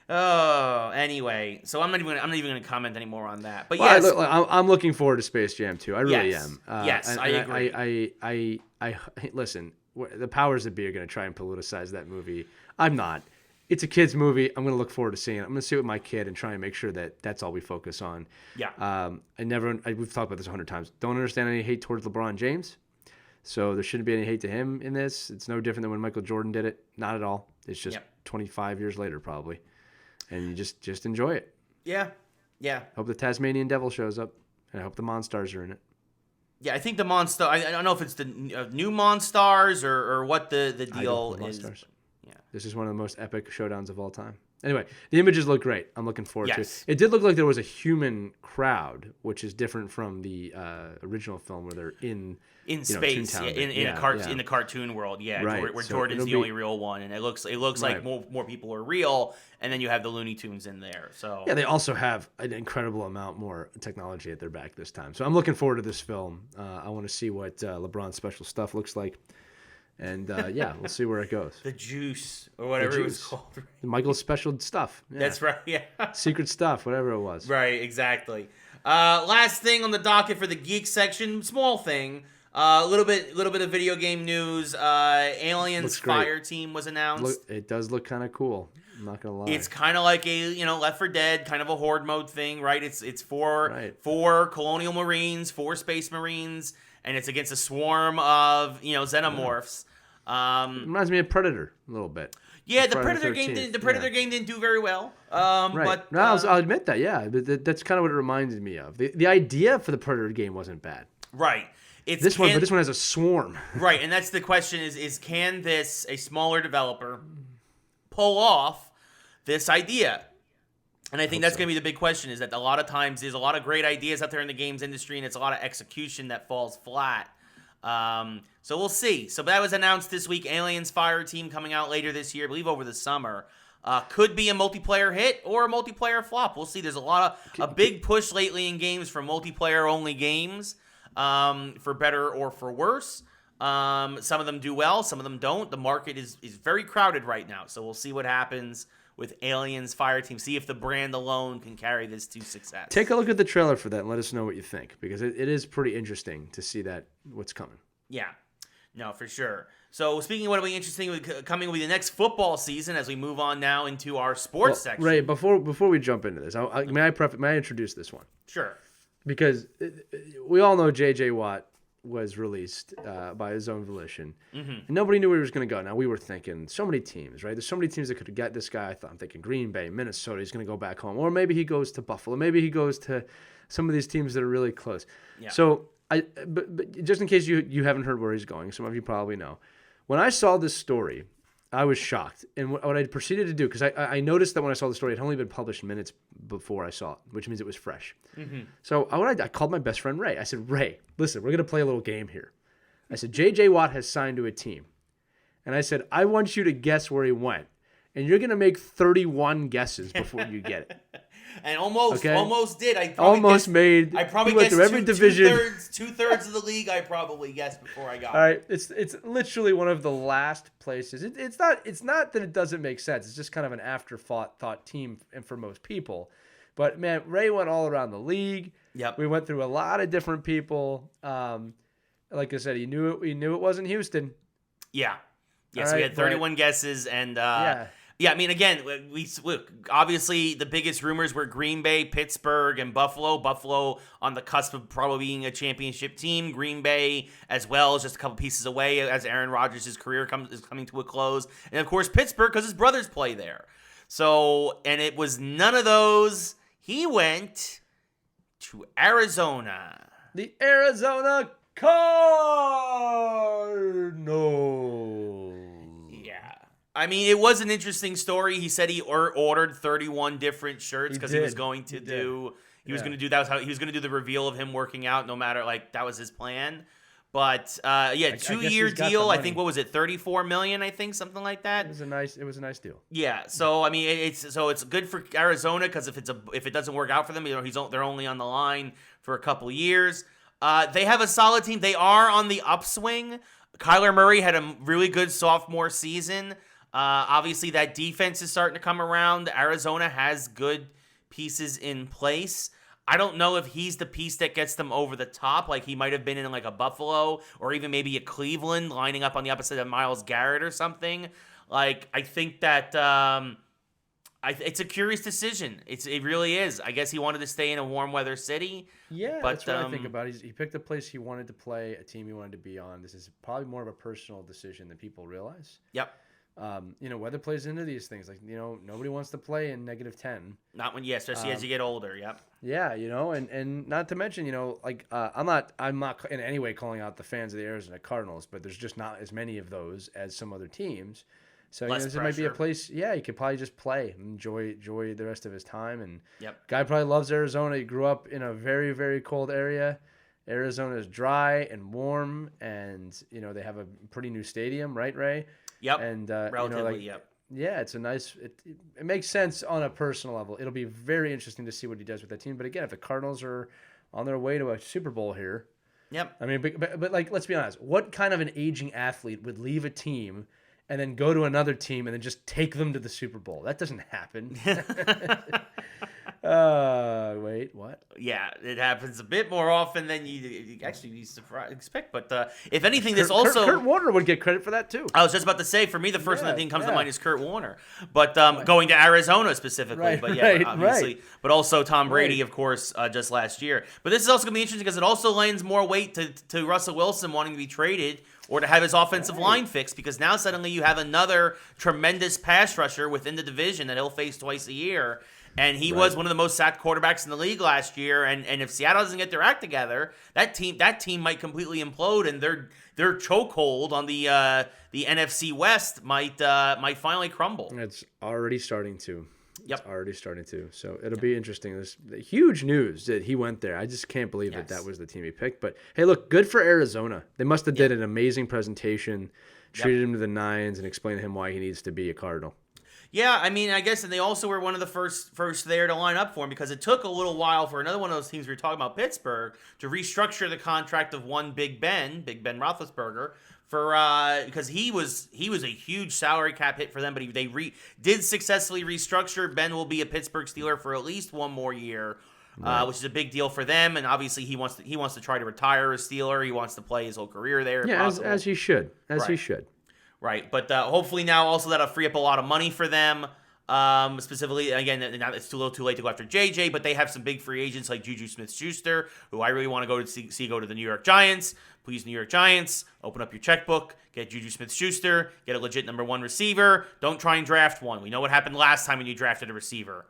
Oh, anyway, so I'm not even gonna comment anymore on that. But yes, I'm looking forward to Space Jam 2. I really am. Yes, I agree. I listen. The powers that be are going to try and politicize that movie. I'm not. it's a kid's movie. I'm going to look forward to seeing it. I'm going to see it with my kid and try and make sure that that's all we focus on. Yeah. We've talked about this 100 times. Don't understand any hate towards LeBron James. So there shouldn't be any hate to him in this. It's no different than when Michael Jordan did it. Not at all. It's just 25 years later probably. And you just enjoy it. Yeah. Yeah. Hope the Tasmanian Devil shows up. And I hope the Monstars are in it. Yeah, I think the Monster. I don't know if it's the new Monstars or what the deal is. Yeah. This is one of the most epic showdowns of all time. Anyway, the images look great. I'm looking forward to it. It did look like there was a human crowd, which is different from the original film where they're in space, in the cartoon world. Yeah, right. where Jordan's the only real one, and it looks like more people are real, and then you have the Looney Tunes in there. So yeah, they also have an incredible amount more technology at their back this time. So I'm looking forward to this film. I want to see what LeBron's special stuff looks like. And we'll see where it goes. The juice, or whatever it was called. Michael's special stuff. Yeah. That's right. Yeah. Secret stuff, whatever it was. Right. Exactly. Last thing on the docket for the geek section, small thing. A little bit of video game news. Aliens Fireteam was announced. It does look kind of cool. I'm not gonna lie. It's kind of like a Left 4 Dead, kind of a horde mode thing, right? It's for colonial marines, for space marines. And it's against a swarm of, xenomorphs. Reminds me of Predator a little bit. Yeah, the Predator game didn't do very well. Right. But I'll admit that. Yeah, but that's kind of what it reminded me of. The idea for the Predator game wasn't bad. Right. But this one has a swarm. Right, and that's the question: is can a smaller developer pull off this idea? And I think that's going to be the big question, is that a lot of times there's a lot of great ideas out there in the games industry, and it's a lot of execution that falls flat. So we'll see. So that was announced this week. Aliens Fireteam coming out later this year, I believe over the summer. Could be a multiplayer hit or a multiplayer flop. We'll see. There's a big push lately in games for multiplayer-only games, for better or for worse. Some of them do well, some of them don't. The market is very crowded right now, so we'll see what happens with Aliens Fireteam. See if the brand alone can carry this to success. Take a look at the trailer for that and let us know what you think, because it is pretty interesting to see what's coming. Yeah. No, for sure. So speaking of what will be interesting, coming will be the next football season as we move on now into our sports section. Ray, before we jump into this, may I introduce this one? Sure. Because we all know J.J. Watt was released by his own volition. Mm-hmm. And nobody knew where he was going to go. Now, we were thinking so many teams, right? There's so many teams that could have got this guy. I'm thinking Green Bay, Minnesota, he's going to go back home. Or maybe he goes to Buffalo. Maybe he goes to some of these teams that are really close. Yeah. So, but just in case you haven't heard where he's going, some of you probably know. When I saw this story, I was shocked. And what I proceeded to do, because I noticed that when I saw the story, it had only been published minutes before I saw it, which means it was fresh. Mm-hmm. So I called my best friend Ray. I said, Ray, listen, we're going to play a little game here. I said, J.J. Watt has signed to a team. And I said, I want you to guess where he went. And you're going to make 31 guesses before you get it. And almost did. I probably went through every division. Two-thirds of the league I probably guessed before I got it. All right, it's literally one of the last places. It's not that it doesn't make sense. It's just kind of an afterthought team for most people. But man, Ray went all around the league. Yep. We went through a lot of different people. Like I said, he knew it wasn't Houston. Yeah. Yeah. So we had 31 guesses, and yeah, I mean, again, we obviously the biggest rumors were Green Bay, Pittsburgh, and Buffalo. Buffalo on the cusp of probably being a championship team. Green Bay as well is just a couple pieces away as Aaron Rodgers' career is coming to a close. And, of course, Pittsburgh because his brothers play there. So, and it was none of those. He went to Arizona. The Arizona Cardinals. I mean, it was an interesting story. He said he ordered 31 different shirts because he was going to do the reveal of him working out. No matter that was his plan. But 2-year deal. I think what was it, $34 million? I think something like that. It was a nice deal. Yeah. So I mean, it's good for Arizona because if it doesn't work out for them, they're only on the line for a couple years. They have a solid team. They are on the upswing. Kyler Murray had a really good sophomore season. Obviously, that defense is starting to come around. Arizona has good pieces in place. I don't know if he's the piece that gets them over the top, like he might have been in a Buffalo or even maybe a Cleveland, lining up on the opposite of Myles Garrett or something. Like, I think that it's a curious decision. It really is. I guess he wanted to stay in a warm weather city. Yeah, but, that's what I think about. He picked a place he wanted to play, a team he wanted to be on. This is probably more of a personal decision than people realize. Yep. Weather plays into these things. Like, nobody wants to play in -10. Not when, especially as you get older. Yep. Yeah, and not to mention, I'm not in any way calling out the fans of the Arizona Cardinals, but there's just not as many of those as some other teams. So this might be a place, he could probably just play and enjoy the rest of his time. And guy probably loves Arizona. He grew up in a very, very cold area. Arizona is dry and warm, and they have a pretty new stadium, right, Ray? Yep. And relatively, yep. Yeah, it's a nice. It makes sense on a personal level. It'll be very interesting to see what he does with that team. But again, if the Cardinals are on their way to a Super Bowl here, yep. I mean, but like, let's be honest. What kind of an aging athlete would leave a team and then go to another team and then just take them to the Super Bowl? That doesn't happen. Wait, what? Yeah, it happens a bit more often than you actually expect. But if anything, this also... Kurt Warner would get credit for that, too. I was just about to say, for me, the first one that comes to mind is Kurt Warner. But going to Arizona specifically. Right, but yeah, obviously. Right. But also Tom Brady, of course, just last year. But this is also going to be interesting because it also lends more weight to Russell Wilson wanting to be traded or to have his offensive line fixed, because now suddenly you have another tremendous pass rusher within the division that he'll face twice a year. And he was one of the most sacked quarterbacks in the league last year. And if Seattle doesn't get their act together, that team might completely implode, and their chokehold on the NFC West might finally crumble. It's already starting to. Yep. It's already starting to. So it'll be interesting. There's huge news that he went there. I just can't believe that was the team he picked. But hey, look, good for Arizona. They must have did an amazing presentation, treated him to the nines, and explained to him why he needs to be a Cardinal. Yeah, I mean, I guess, and they also were one of the first there to line up for him, because it took a little while for another one of those teams we were talking about, Pittsburgh, to restructure the contract of one Big Ben Roethlisberger, because he was a huge salary cap hit for them, but they did successfully restructure. Ben will be a Pittsburgh Steeler for at least one more year, which is a big deal for them. And obviously, he wants to try to retire as Steeler. He wants to play his whole career there. Yeah, as he should, he should. Right, but hopefully now also that'll free up a lot of money for them. Specifically, again, it's a little too late to go after JJ, but they have some big free agents like Juju Smith-Schuster, who I really want to go to see go to the New York Giants. Please, New York Giants, open up your checkbook, get Juju Smith-Schuster, get a legit number one receiver. Don't try and draft one. We know what happened last time when you drafted a receiver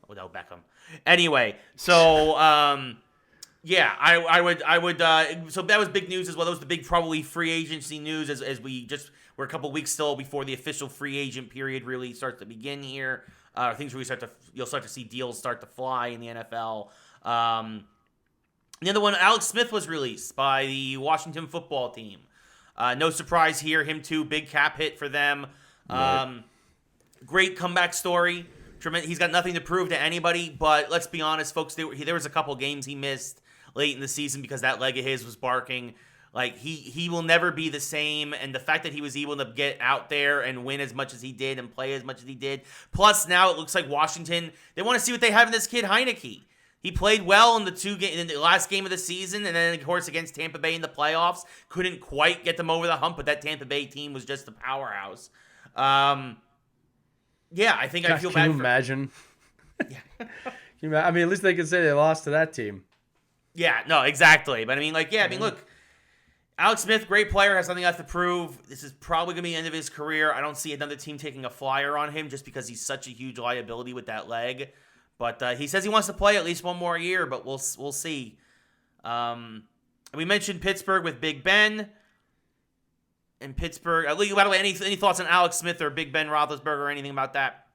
without Beckham. Anyway, so yeah, I would. So that was big news as well. That was the big probably free agency news as we're a couple weeks still before the official free agent period really starts to begin here. Things really you'll start to see deals start to fly in the NFL. The other one, Alex Smith was released by the Washington football team. No surprise here, him too, big cap hit for them. Great comeback story. He's got nothing to prove to anybody, but let's be honest, folks, there was a couple games he missed late in the season because that leg of his was barking. Like, he will never be the same, and the fact that he was able to get out there and win as much as he did and play as much as he did. Plus, now it looks like Washington, they want to see what they have in this kid Heineke. He played well in the last game of the season, and then, of course, against Tampa Bay in the playoffs. Couldn't quite get them over the hump, but that Tampa Bay team was just a powerhouse. Yeah, I think I feel bad. Can you imagine? Yeah. I mean, at least they can say they lost to that team. Yeah, no, exactly. But I mean, look, Alex Smith, great player, has nothing left to prove. This is probably going to be the end of his career. I don't see another team taking a flyer on him just because he's such a huge liability with that leg. But he says he wants to play at least one more year, but we'll see. We mentioned Pittsburgh with Big Ben. In Pittsburgh, by the way, any thoughts on Alex Smith or Big Ben Roethlisberger or anything about that?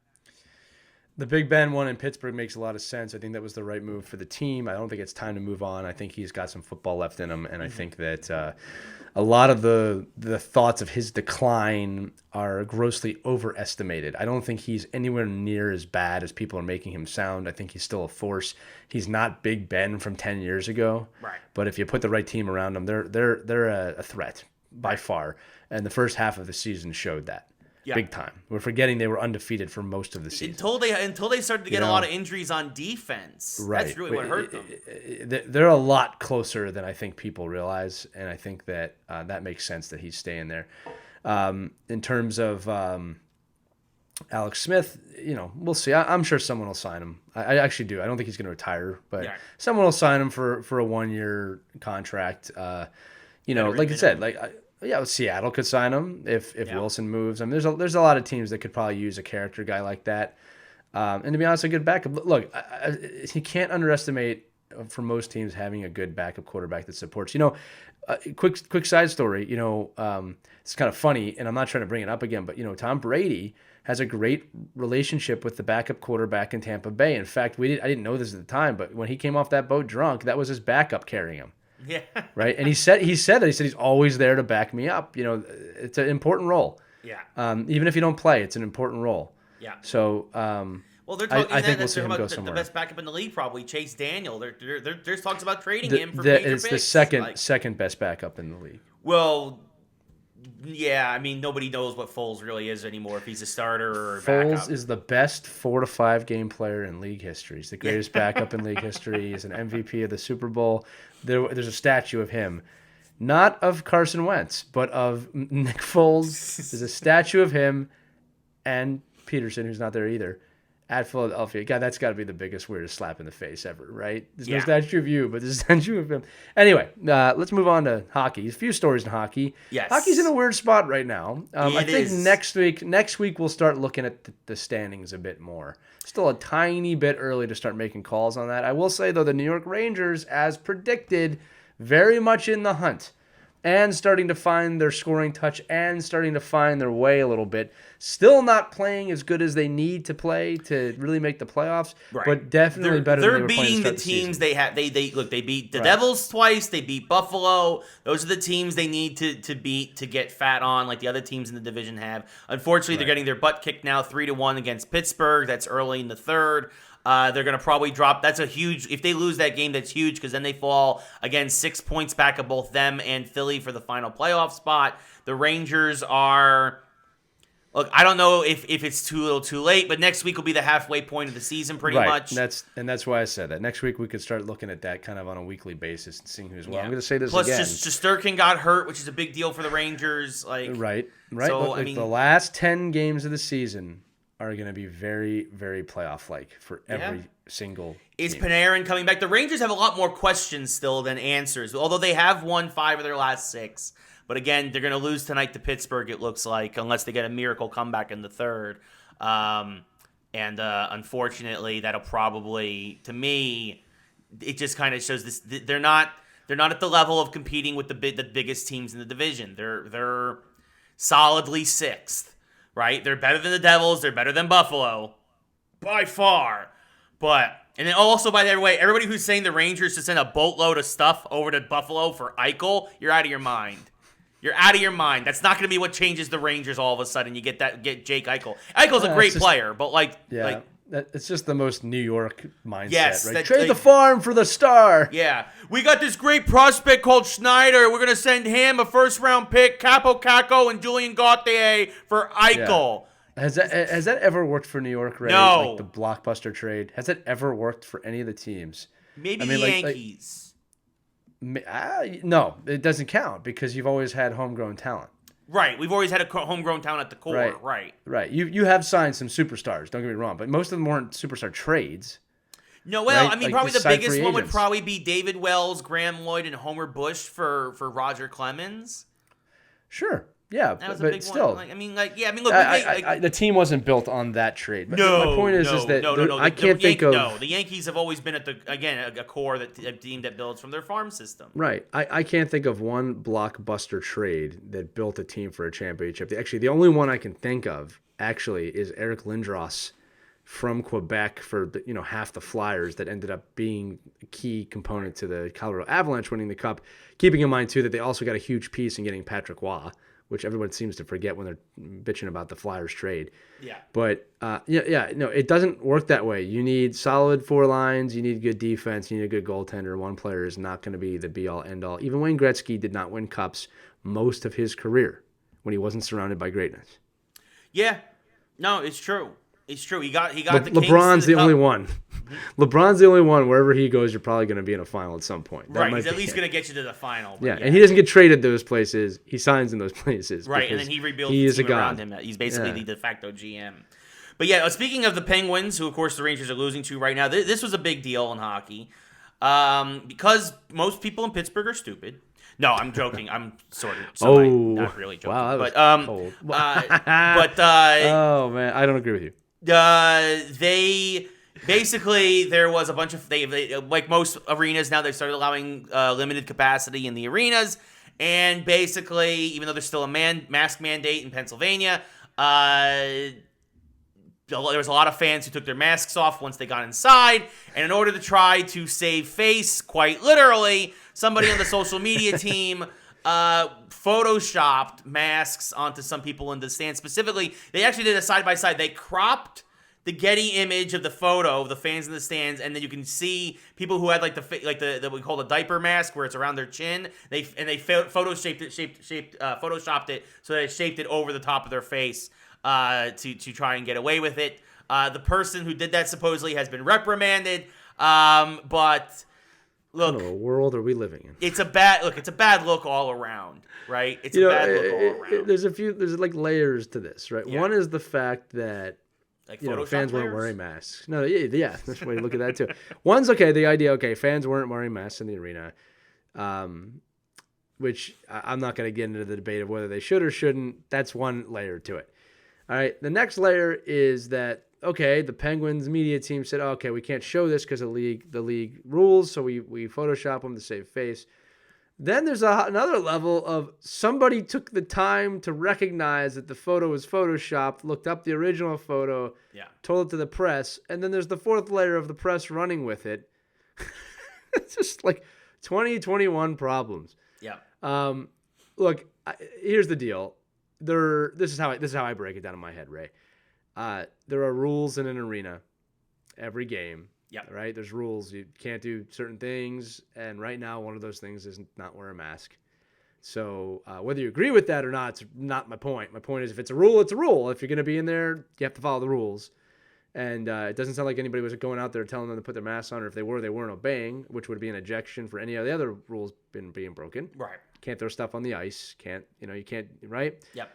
The Big Ben one in Pittsburgh makes a lot of sense. I think that was the right move for the team. I don't think it's time to move on. I think he's got some football left in him, and I think that a lot of the thoughts of his decline are grossly overestimated. I don't think he's anywhere near as bad as people are making him sound. I think he's still a force. He's not Big Ben from 10 years ago. Right. But if you put the right team around him, they're a threat by far. And the first half of the season showed that. Yeah. Big time. We're forgetting they were undefeated for most of the season. Until they started to get a lot of injuries on defense. Right. That's really what hurt them. They're a lot closer than I think people realize, and I think that that makes sense that he's staying there. In terms of Alex Smith, we'll see. I'm sure someone will sign him. I actually do. I don't think he's going to retire, but someone will sign him for a 1-year contract. Like I said, Seattle could sign him if Wilson moves. I mean, there's a lot of teams that could probably use a character guy like that. And to be honest, a good backup. Look, you can't underestimate for most teams having a good backup quarterback that supports. Quick side story. It's kind of funny, and I'm not trying to bring it up again, but Tom Brady has a great relationship with the backup quarterback in Tampa Bay. In fact, I didn't know this at the time, but when he came off that boat drunk, that was his backup carrying him. Yeah. Right. And he said he's always there to back me up. It's an important role. Yeah. Even if you don't play, it's an important role. Yeah. So, well, they're talking. I think we'll see him about go somewhere. The best backup in the league, probably Chase Daniel. There's talks about trading him for it's picks. the second best backup in the league. Well, yeah, I mean, nobody knows what Foles really is anymore, if he's a starter or a backup. Foles is the best 4 to 5 game player in league history. He's the greatest backup in league history. He's an MVP of the Super Bowl. There's a statue of him, not of Carson Wentz, but of Nick Foles. There's a statue of him and Peterson, who's not there either, at Philadelphia. God, that's got to be the biggest, weirdest slap in the face ever, right? There's no statue of you, but there's a statue of him. Anyway, let's move on to hockey. A few stories in hockey. Yes. Hockey's in a weird spot right now. I think is. next week we'll start looking at the standings a bit more. Still a tiny bit early to start making calls on that. I will say, though, the New York Rangers, as predicted, very much in the hunt and starting to find their scoring touch and starting to find their way a little bit. Still not playing as good as they need to play to really make the playoffs, but definitely better than they were playing to start the the season. teams they have. They beat the Devils twice. They beat Buffalo. Those are the teams they need to beat to get fat on, like the other teams in the division have. Unfortunately, they're getting their butt kicked now 3-1 against Pittsburgh. That's early in the third. They're going to probably drop. That's a huge. If they lose that game, that's huge because then they fall again 6 points back of both them and Philly for the final playoff spot. The Rangers are. Look, I don't know if it's too little, too late, but next week will be the halfway point of the season, pretty much. That's why I said that. Next week we could start looking at that kind of on a weekly basis and seeing who's well. I'm going to say this Plus, again. Plus, Shesterkin got hurt, which is a big deal for the Rangers. Right. So, Look, the last 10 games of the season are going to be very, very playoff-like for every single Is team. Panarin coming back? The Rangers have a lot more questions still than answers, although they have won 5 of their last 6. But again, they're going to lose tonight to Pittsburgh, it looks like, unless they get a miracle comeback in the third. Unfortunately, that'll probably, to me, it just kind of shows this. They're not at the level of competing with the biggest teams in the division. They're solidly 6th. Right? They're better than the Devils. They're better than Buffalo. By far. And then also, by the way, everybody who's saying the Rangers to send a boatload of stuff over to Buffalo for Eichel, you're out of your mind. You're out of your mind. That's not going to be what changes the Rangers all of a sudden. You get Jake Eichel. Eichel's a great player, but it's just the most New York mindset, yes, right? Trade the farm for the star. Yeah. We got this great prospect called Snyder. We're going to send him a first-round pick, Capo Caco, and Julian Gauthier for Eichel. Yeah. Has that ever worked for New York, Ray? No. Like the blockbuster trade? Has it ever worked for any of the teams? Maybe the Yankees. No, it doesn't count because you've always had homegrown talent. Right. We've always had a homegrown talent at the core. Right. You have signed some superstars, don't get me wrong, but most of them weren't superstar trades. No, well, right? I mean, probably the biggest one would probably be David Wells, Graham Lloyd, and Homer Bush for Roger Clemens. Sure. Yeah, that was a but big still. One. Look, the team wasn't built on that trade. But no, my point is that I can't think of. No, the Yankees have always been a core a team that builds from their farm system. Right. I can't think of one blockbuster trade that built a team for a championship. Actually, the only one I can think of is Eric Lindros from Quebec for half the Flyers that ended up being a key component to the Colorado Avalanche winning the Cup. Keeping in mind too that they also got a huge piece in getting Patrick Waugh, which everyone seems to forget when they're bitching about the Flyers trade. Yeah. But, no, it doesn't work that way. You need solid 4 lines. You need good defense. You need a good goaltender. One player is not going to be the be-all, end-all. Even Wayne Gretzky did not win cups most of his career when he wasn't surrounded by greatness. Yeah. No, it's true. It's true. He got the LeBron's the only one. LeBron's the only one. Wherever he goes, you're probably going to be in a final at some point. Right. He's at least going to get you to the final. Yeah, and he doesn't get traded those places. He signs in those places. Right, and then he rebuilds the team around him. He's basically the de facto GM. But yeah, speaking of the Penguins, who of course the Rangers are losing to right now, this was a big deal in hockey because most people in Pittsburgh are stupid. No, I'm joking. I'm sort of not really joking. Wow, but cold. Oh man, I don't agree with you. They basically there was a bunch of they like most arenas now they started allowing limited capacity in the arenas, and basically even though there's still a mask mandate in Pennsylvania, there was a lot of fans who took their masks off once they got inside, and in order to try to save face, quite literally, somebody on the social media team photoshopped masks onto some people in the stands. Specifically, they actually did a side-by-side. They cropped the Getty image of the photo of the fans in the stands, and then you can see people who had like the we call the diaper mask, where it's around their chin. They photoshopped it so that it shaped it over the top of their face to try and get away with it. The person who did that supposedly has been reprimanded, but. Look, what world are we living in? It's a bad look all around, right? It's a bad look all around. There's like layers to this, right? Yeah. One is the fact that fans weren't wearing masks. No, yeah, that's a way to look at that too. One's the idea, fans weren't wearing masks in the arena, which I'm not going to get into the debate of whether they should or shouldn't. That's one layer to it. All right, the next layer is that the Penguins media team said, we can't show this because of the league rules, so we Photoshop them to save face. Then there's another level of somebody took the time to recognize that the photo was Photoshopped, looked up the original photo, told it to the press, and then there's the fourth layer of the press running with it. It's just like 2021 problems. Yeah. Look, here's the deal. This is how I break it down in my head, Ray. There are rules in an arena every game. Yeah. Right? There's rules. You can't do certain things. And right now, one of those things is not wear a mask. So whether you agree with that or not, it's not my point. My point is if it's a rule, it's a rule. If you're going to be in there, you have to follow the rules. And it doesn't sound like anybody was going out there telling them to put their masks on, or if they weren't obeying, which would be an ejection for any of the other rules being broken. Right. Can't throw stuff on the ice. You can't, right? Yep.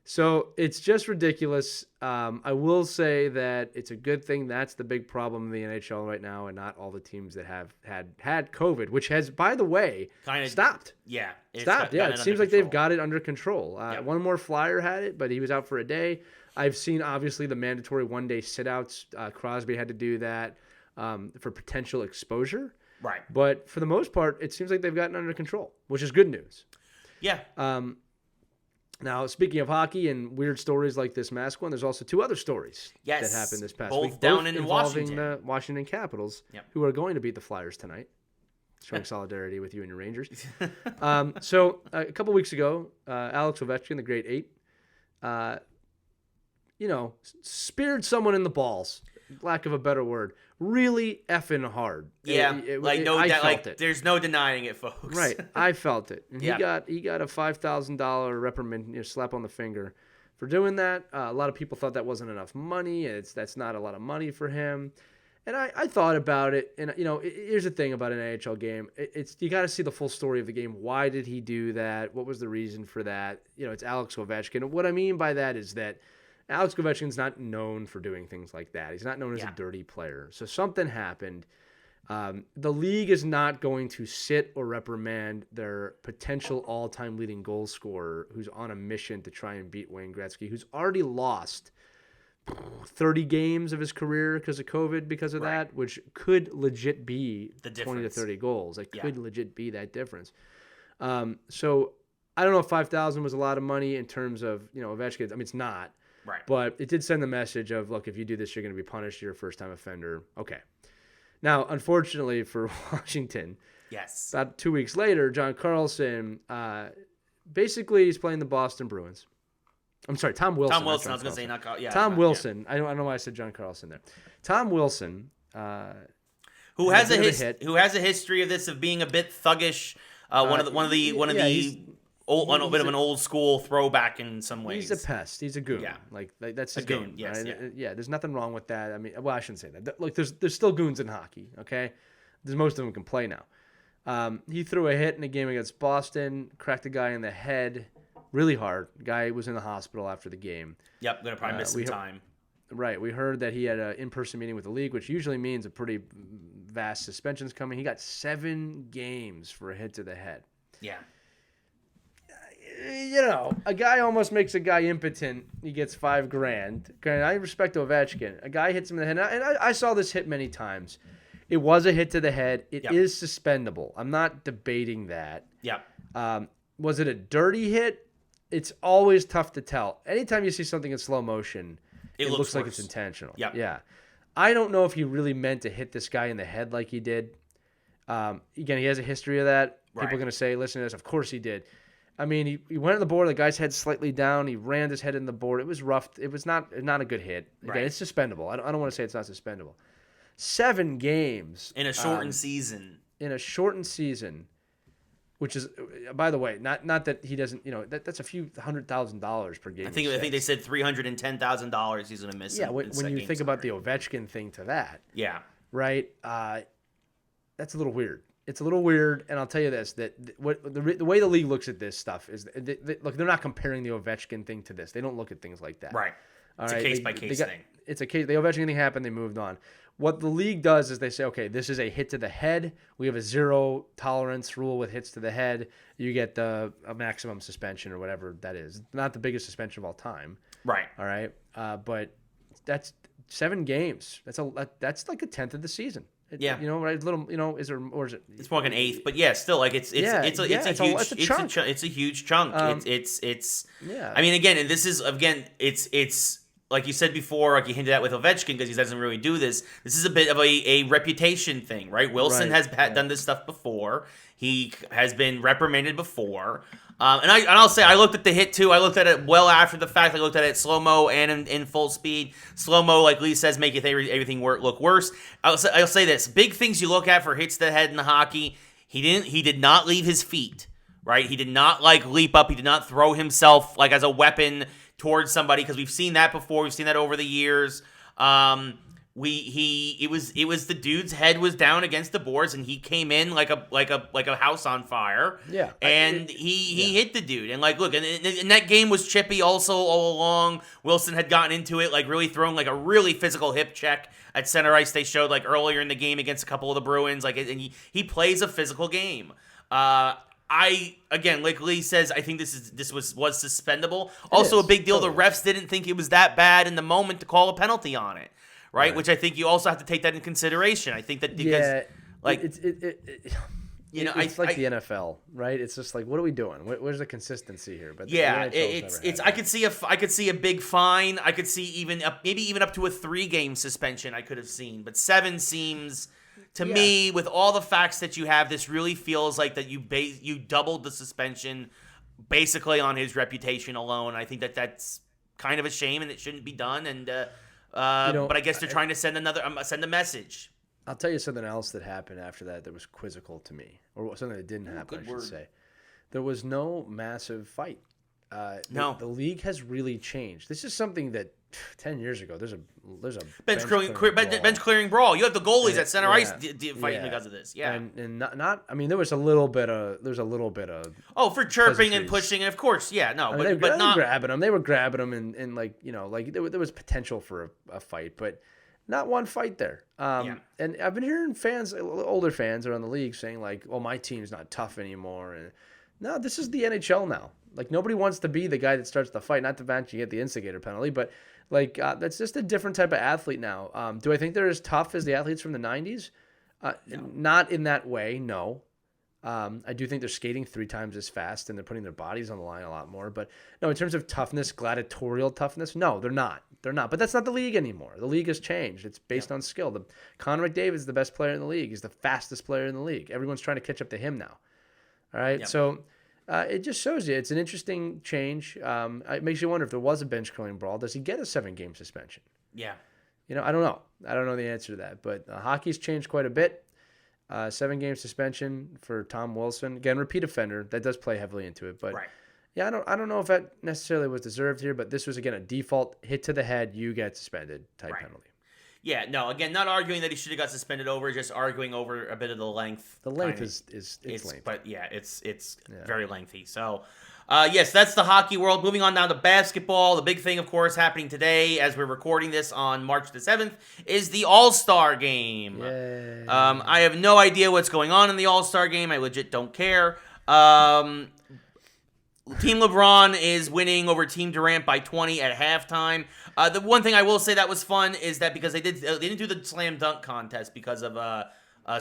So it's just ridiculous. I will say that it's a good thing that's the big problem in the NHL right now, and not all the teams that have had COVID, which has, by the way, stopped. Yeah. Stopped. Yeah, it seems like they've got it under control. One more Flyer had it, but he was out for a day. I've seen, obviously, the mandatory one-day sit-outs. Crosby had to do that for potential exposure. Right. But for the most part, it seems like they've gotten under control, which is good news. Yeah. Now, speaking of hockey and weird stories like this mask one, there's also two other stories that happened this past week. Both down in involving Washington. The Washington Capitals, who are going to beat the Flyers tonight. Showing solidarity with you and your Rangers. So a couple weeks ago, Alex Ovechkin, the great eight, speared someone in the balls, lack of a better word, really effing hard. Yeah, I felt it. There's no denying it, folks. Right, I felt it. And he got a $5,000 reprimand, slap on the finger for doing that. A lot of people thought that wasn't enough money. That's not a lot of money for him. And I thought about it, and here's the thing about an NHL game: it's you got to see the full story of the game. Why did he do that? What was the reason for that? It's Alex Ovechkin. What I mean by that is that Alex Ovechkin's not known for doing things like that. He's not known as a dirty player. So something happened. The league is not going to sit or reprimand their potential all-time leading goal scorer who's on a mission to try and beat Wayne Gretzky, who's already lost 30 games of his career because of COVID, because of that, which could legit be the 20 to 30 goals. It could legit be that difference. So I don't know if 5,000 was a lot of money in terms of, Ovechkin. I mean, it's not. Right. But it did send the message of, look, if you do this, you're going to be punished. You're a first-time offender. Okay. Now, unfortunately for Washington, about 2 weeks later, John Carlson, basically he's playing the Boston Bruins. I'm sorry, Tom Wilson. Tom Wilson. I was going to say not Carlson. Tom Wilson. I don't know why I said John Carlson there. Tom Wilson, who has a history of this, of being a bit thuggish. One of the old, bit of an old school throwback in some ways. He's a pest. He's a goon. Yeah. That's his goon. Game, yes. Right? Yeah. There's nothing wrong with that. I mean, well, I shouldn't say that. Look, there's still goons in hockey. Okay, most of them can play now. He threw a hit in a game against Boston, cracked a guy in the head really hard. Guy was in the hospital after the game. Yep, gonna probably miss some time. Right. We heard that he had an in-person meeting with the league, which usually means a pretty vast suspension's coming. He got 7 games for a hit to the head. Yeah. You know, a guy almost makes a guy impotent. He gets $5,000. Okay, I respect Ovechkin. A guy hits him in the head, and I saw this hit many times. It was a hit to the head. It is suspendable. I'm not debating that. Yeah. Was it a dirty hit? It's always tough to tell. Anytime you see something in slow motion, it looks like it's intentional. Yep. Yeah. I don't know if he really meant to hit this guy in the head like he did. Again, he has a history of that. Right. People are going to say, listen to this. Of course he did. I mean, he went on the board. The guy's head slightly down. He rammed his head in the board. It was rough. It was not a good hit. Again, right. It's suspendable. I don't want to say it's not suspendable. 7 games. In a shortened season. In a shortened season, which is, by the way, not that he doesn't, that's a few $100,000 per game. I think they said $310,000 he's going to miss. Yeah, when you think about the Ovechkin thing to that. Yeah. Right? That's a little weird. It's a little weird, and I'll tell you this: that the way the league looks at this stuff is, look, they're not comparing the Ovechkin thing to this. They don't look at things like that. Right. It's a case by case thing. It's a case. The Ovechkin thing happened. They moved on. What the league does is they say, okay, this is a hit to the head. We have a 0 tolerance rule with hits to the head. You get a maximum suspension or whatever that is. Not the biggest suspension of all time. Right. All right. But that's 7 games. That's like a 10th of the season. Yeah, right. Little, is there, or is it? It's more like an eighth, but yeah, still, like it's a huge chunk. It's. Yeah. I mean, again, and this is it's like you said before, like you hinted at with Ovechkin, because he doesn't really do this. This is a bit of a reputation thing, right? Wilson has done this stuff before. He has been reprimanded before. And I'll say I looked at the hit too. I looked at it well after the fact. I looked at it slow mo and in full speed. Slow mo, like Lee says, make everything look worse. I'll say this: big things you look at for hits to the head in the hockey. He did not leave his feet. Right? He did not leap up. He did not throw himself as a weapon towards somebody, because we've seen that before. We've seen that over the years. It was the dude's head was down against the boards, and he came in like a house on fire. Yeah, and he hit the dude, and look, and that game was chippy also all along. Wilson had gotten into it, really throwing a really physical hip check at center ice. They showed earlier in the game against a couple of the Bruins, and he plays a physical game. Again, like Lee says, I think this was suspendable. Also, a big deal. Totally. The refs didn't think it was that bad in the moment to call a penalty on it. Right, which I think you also have to take that in consideration. I think that because, it's like the NFL, right? It's just what are we doing? Where's the consistency here? But it's I could see a big fine. I could see maybe even up to a 3-game suspension. I could have seen, but 7 seems to me, with all the facts that you have, this really feels like that you doubled the suspension basically on his reputation alone. I think that's kind of a shame, and it shouldn't be done. And but I guess they're trying to send a message. I'll tell you something else that happened after that was quizzical to me, or something that didn't happen. I should say there was no massive fight. No, the league has really changed. This is something that 10 years ago there's a bench clearing brawl. You have the goalies at center ice fighting because of this. Yeah, and not. I mean, there was a little bit of for chirping and pushing, and of course, yeah, no, but not grabbing them. They were grabbing them, and there was potential for a fight, but not one fight there. And I've been hearing fans, older fans around the league saying "Oh, my team's not tough anymore." And no, this is the NHL now. Nobody wants to be the guy that starts the fight. Not to eventually get the instigator penalty, but that's just a different type of athlete now. Do I think they're as tough as the athletes from the 90s? No. Not in that way, no. I do think they're skating 3 times as fast, and they're putting their bodies on the line a lot more. But no, in terms of toughness, gladiatorial toughness, no, they're not. They're not. But that's not the league anymore. The league has changed. It's based on skill. Conor McDavid is the best player in the league. He's the fastest player in the league. Everyone's trying to catch up to him now. All right, so... it just shows you it's an interesting change. It makes you wonder, if there was a bench curling brawl, does he get a 7-game suspension? Yeah. I don't know. I don't know the answer to that. But hockey's changed quite a bit. 7-game suspension for Tom Wilson. Again, repeat offender. That does play heavily into it. But yeah, I don't know if that necessarily was deserved here. But this was, again, a default hit to the head, you get suspended type penalty. Yeah, no, again, not arguing that he should have got suspended over, just arguing over a bit of the length. The length is lengthy. But yeah, it's very lengthy. So, Yes, that's the hockey world. Moving on now to basketball. The big thing, of course, happening today as we're recording this on March the 7th is the All-Star Game. Yay. I have no idea what's going on in the All-Star Game. I legit don't care. Team LeBron is winning over Team Durant by 20 at halftime. The one thing I will say that was fun is that because they didn't do the slam dunk contest because of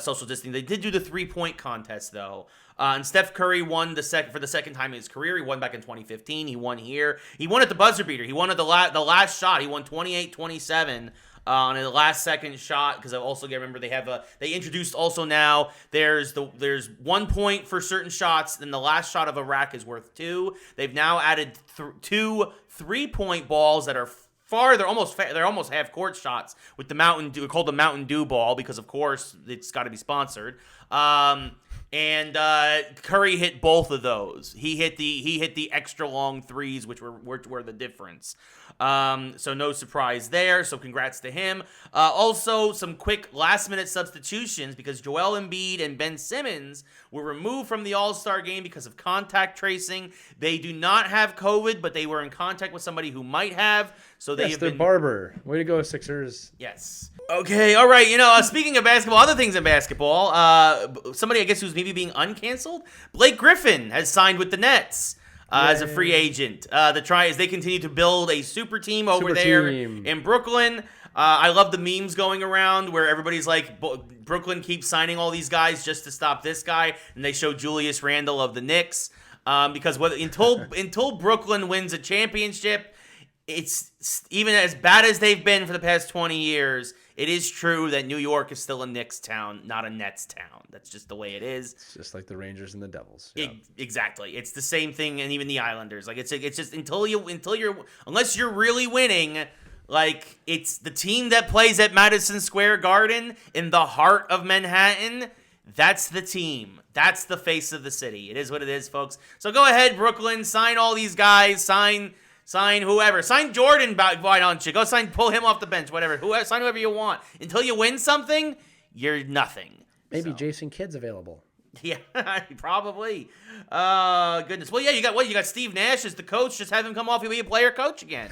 social distancing. They did do the 3-point contest though. And Steph Curry won for the second time in his career. He won back in 2015. He won here. He won at the buzzer beater. He won at the last shot. He won 28-27. On a last second shot, because I also remember they introduced also now there's 1 point for certain shots, then the last shot of a rack is worth 2. They've now added 2 3-point balls that are they're almost half court shots with the Mountain Dew, called the Mountain Dew ball, because of course it's got to be sponsored. And Curry hit both of those. He hit the extra long threes, which were the difference. So no surprise there. So congrats to him. Also, some quick last-minute substitutions because Joel Embiid and Ben Simmons were removed from the All-Star game because of contact tracing. They do not have COVID, but they were in contact with somebody who might have. So they have been Barber. Way to go, Sixers. Yes. Okay, all right. Speaking of basketball, other things in basketball, somebody I guess who's maybe being uncanceled, Blake Griffin has signed with the Nets as a free agent. As they continue to build a super team over there in Brooklyn. I love the memes going around where everybody's like, Brooklyn keeps signing all these guys just to stop this guy, and they show Julius Randle of the Knicks because until Brooklyn wins a championship, it's even as bad as they've been for the past 20 years. It is true that New York is still a Knicks town, not a Nets town. That's just the way it is. It's just like the Rangers and the Devils. Yeah. Exactly. It's the same thing, and even the Islanders. Like it's just unless you're really winning, like it's the team that plays at Madison Square Garden in the heart of Manhattan. That's the team. That's the face of the city. It is what it is, folks. So go ahead, Brooklyn, sign all these guys. Sign whoever. Sign Jordan, why don't you? Pull him off the bench, whatever. Sign whoever you want. Until you win something, you're nothing. Maybe Jason Kidd's available. Yeah, probably. Goodness. Well, yeah, you got Steve Nash as the coach. Just have him come off. He'll be a player coach again.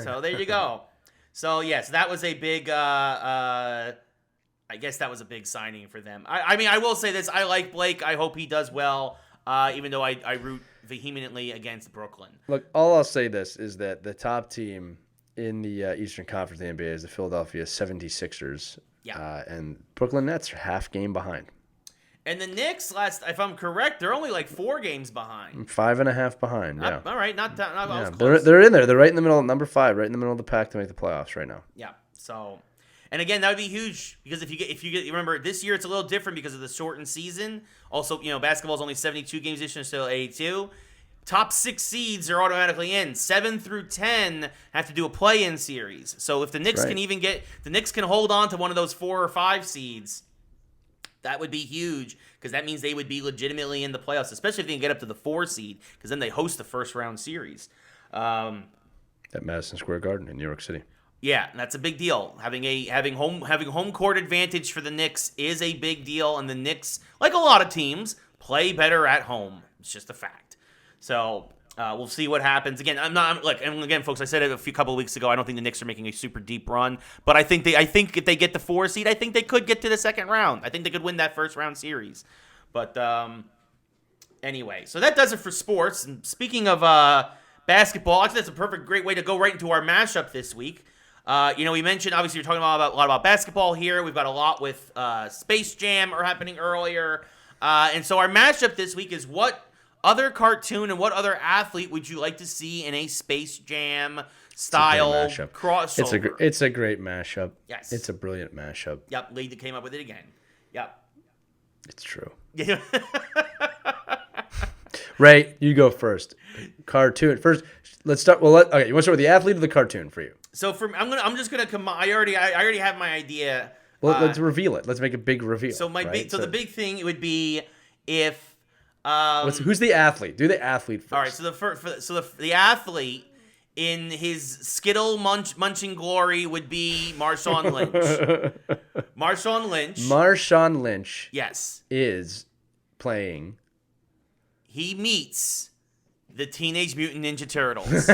So there you go. So, yes, that was a big, I guess that was a big signing for them. I mean, I will say this. I like Blake. I hope he does well, even though I root vehemently against Brooklyn. Look, all I'll say this is that the top team in the Eastern Conference of the NBA is the Philadelphia 76ers. Yeah. And Brooklyn Nets are half game behind. And the Knicks, if I'm correct, they're only like 4 games behind. 5.5 behind, yeah. All right, not yeah, they're in there. They're right in the middle, number 5, right in the middle of the pack to make the playoffs right now. Yeah, so... And again, that would be huge because if you get, remember this year it's a little different because of the shortened season. Also, basketball's only 72 games this year instead of 82. Top 6 seeds are automatically in. 7 through 10 have to do a play-in series. So if the Knicks can hold on to one of those 4 or 5 seeds, that would be huge because that means they would be legitimately in the playoffs, especially if they can get up to the 4 seed because then they host the first round series. At Madison Square Garden in New York City. Yeah, that's a big deal. Having home court advantage for the Knicks is a big deal, and the Knicks, like a lot of teams, play better at home. It's just a fact. So we'll see what happens. Again, and again, folks, I said it a couple of weeks ago. I don't think the Knicks are making a super deep run, but I think if they get the 4 seed, I think they could get to the second round. I think they could win that first round series. But anyway, so that does it for sports. And speaking of basketball, actually, that's a great way to go right into our mashup this week. We mentioned, obviously, you're talking a lot about basketball here. We've got a lot with Space Jam happening earlier. And so our mashup this week is what other cartoon and what other athlete would you like to see in a Space Jam style crossover? It's a great mashup. Yes. It's a brilliant mashup. Yep, Lee came up with it again. Yep. It's true. Yeah. Ray, you go first. Cartoon. First, let's start. Well, okay, you want to start with the athlete or the cartoon for you? So I'm just gonna come. I already have my idea. Well, let's reveal it. Let's make a big reveal. So the big thing would be if who's the athlete? Do the athlete first. All right. So the athlete in his Skittle munching glory would be Marshawn Lynch. Marshawn Lynch. Yes. Is playing. He meets the Teenage Mutant Ninja Turtles.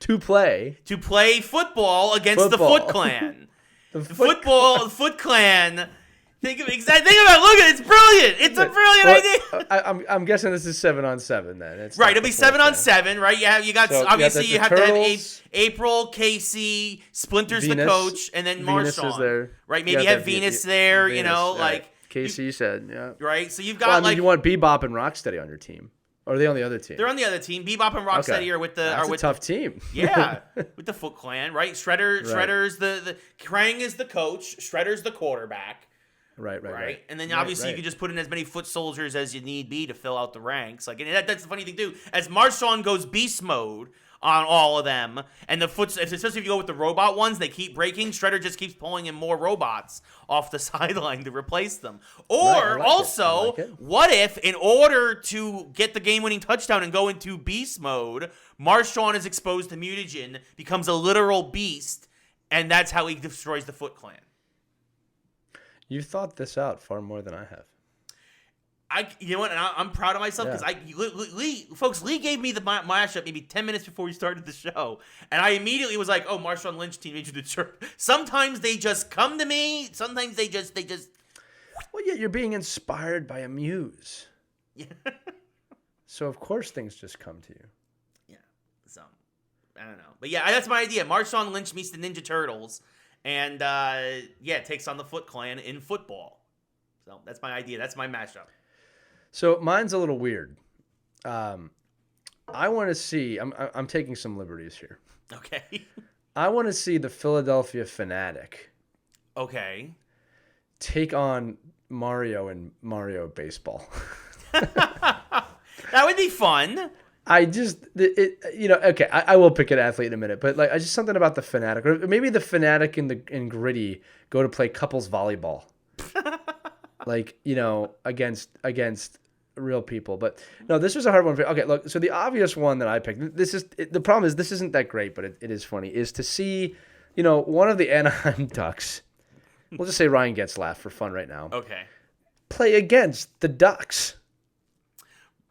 To play football against the Foot Clan. The Foot Clan. Think about it. Look at it. It's brilliant. It's a brilliant idea. I'm guessing this is 7-on-7 then. It's right. It'll be 7-on-7, right? You got obviously you have to have April, Casey, Splinter's Venus, the coach, and then Marshawn. Is there. Right? Maybe you have Venus there. Venus, you know, like Casey said, yeah. Right. So you've got you want Bebop and Rocksteady on your team. Or are they on the other team? They're on the other team. Bebop and Rocksteady are with the. That's a tough team. Yeah, with the Foot Clan, right? Shredder's the Krang is the coach. Shredder's the quarterback. Right. And then obviously you can just put in as many foot soldiers as you need be to fill out the ranks. Like, and that's the funny thing too. As Marshawn goes beast mode on all of them, and the especially if you go with the robot ones, they keep breaking. Shredder just keeps pulling in more robots off the sideline to replace them. Or what if, in order to get the game-winning touchdown and go into beast mode, Marshawn is exposed to mutagen, becomes a literal beast, and that's how he destroys the Foot Clan. You thought this out far more than I have. You know what? I'm proud of myself because Lee gave me the mashup maybe 10 minutes before we started the show, and I immediately was like, "Oh, Marshawn Lynch, Teenage Mutant Ninja Turtles." Sometimes they just come to me. Sometimes they just. Well, yeah, you're being inspired by a muse. Yeah. So of course things just come to you. Yeah. So I don't know, but yeah, that's my idea. Marshawn Lynch meets the Ninja Turtles. And, takes on the Foot Clan in football. So that's my idea. That's my mashup. So mine's a little weird. I want to see. I'm taking some liberties here. Okay. I want to see the Philadelphia Fanatic. Okay. Take on Mario and Mario Baseball. That would be fun. I will pick an athlete in a minute, but like, I just something about the Fanatic, or maybe the Fanatic and Gritty go to play couples volleyball, like, against real people. But no, this was a hard one. Okay, look, so the obvious one that I picked, the problem is this isn't that great, but it is funny, is to see, one of the Anaheim Ducks. We'll just say Ryan Getzlaf for fun right now. Okay. Play against the Ducks.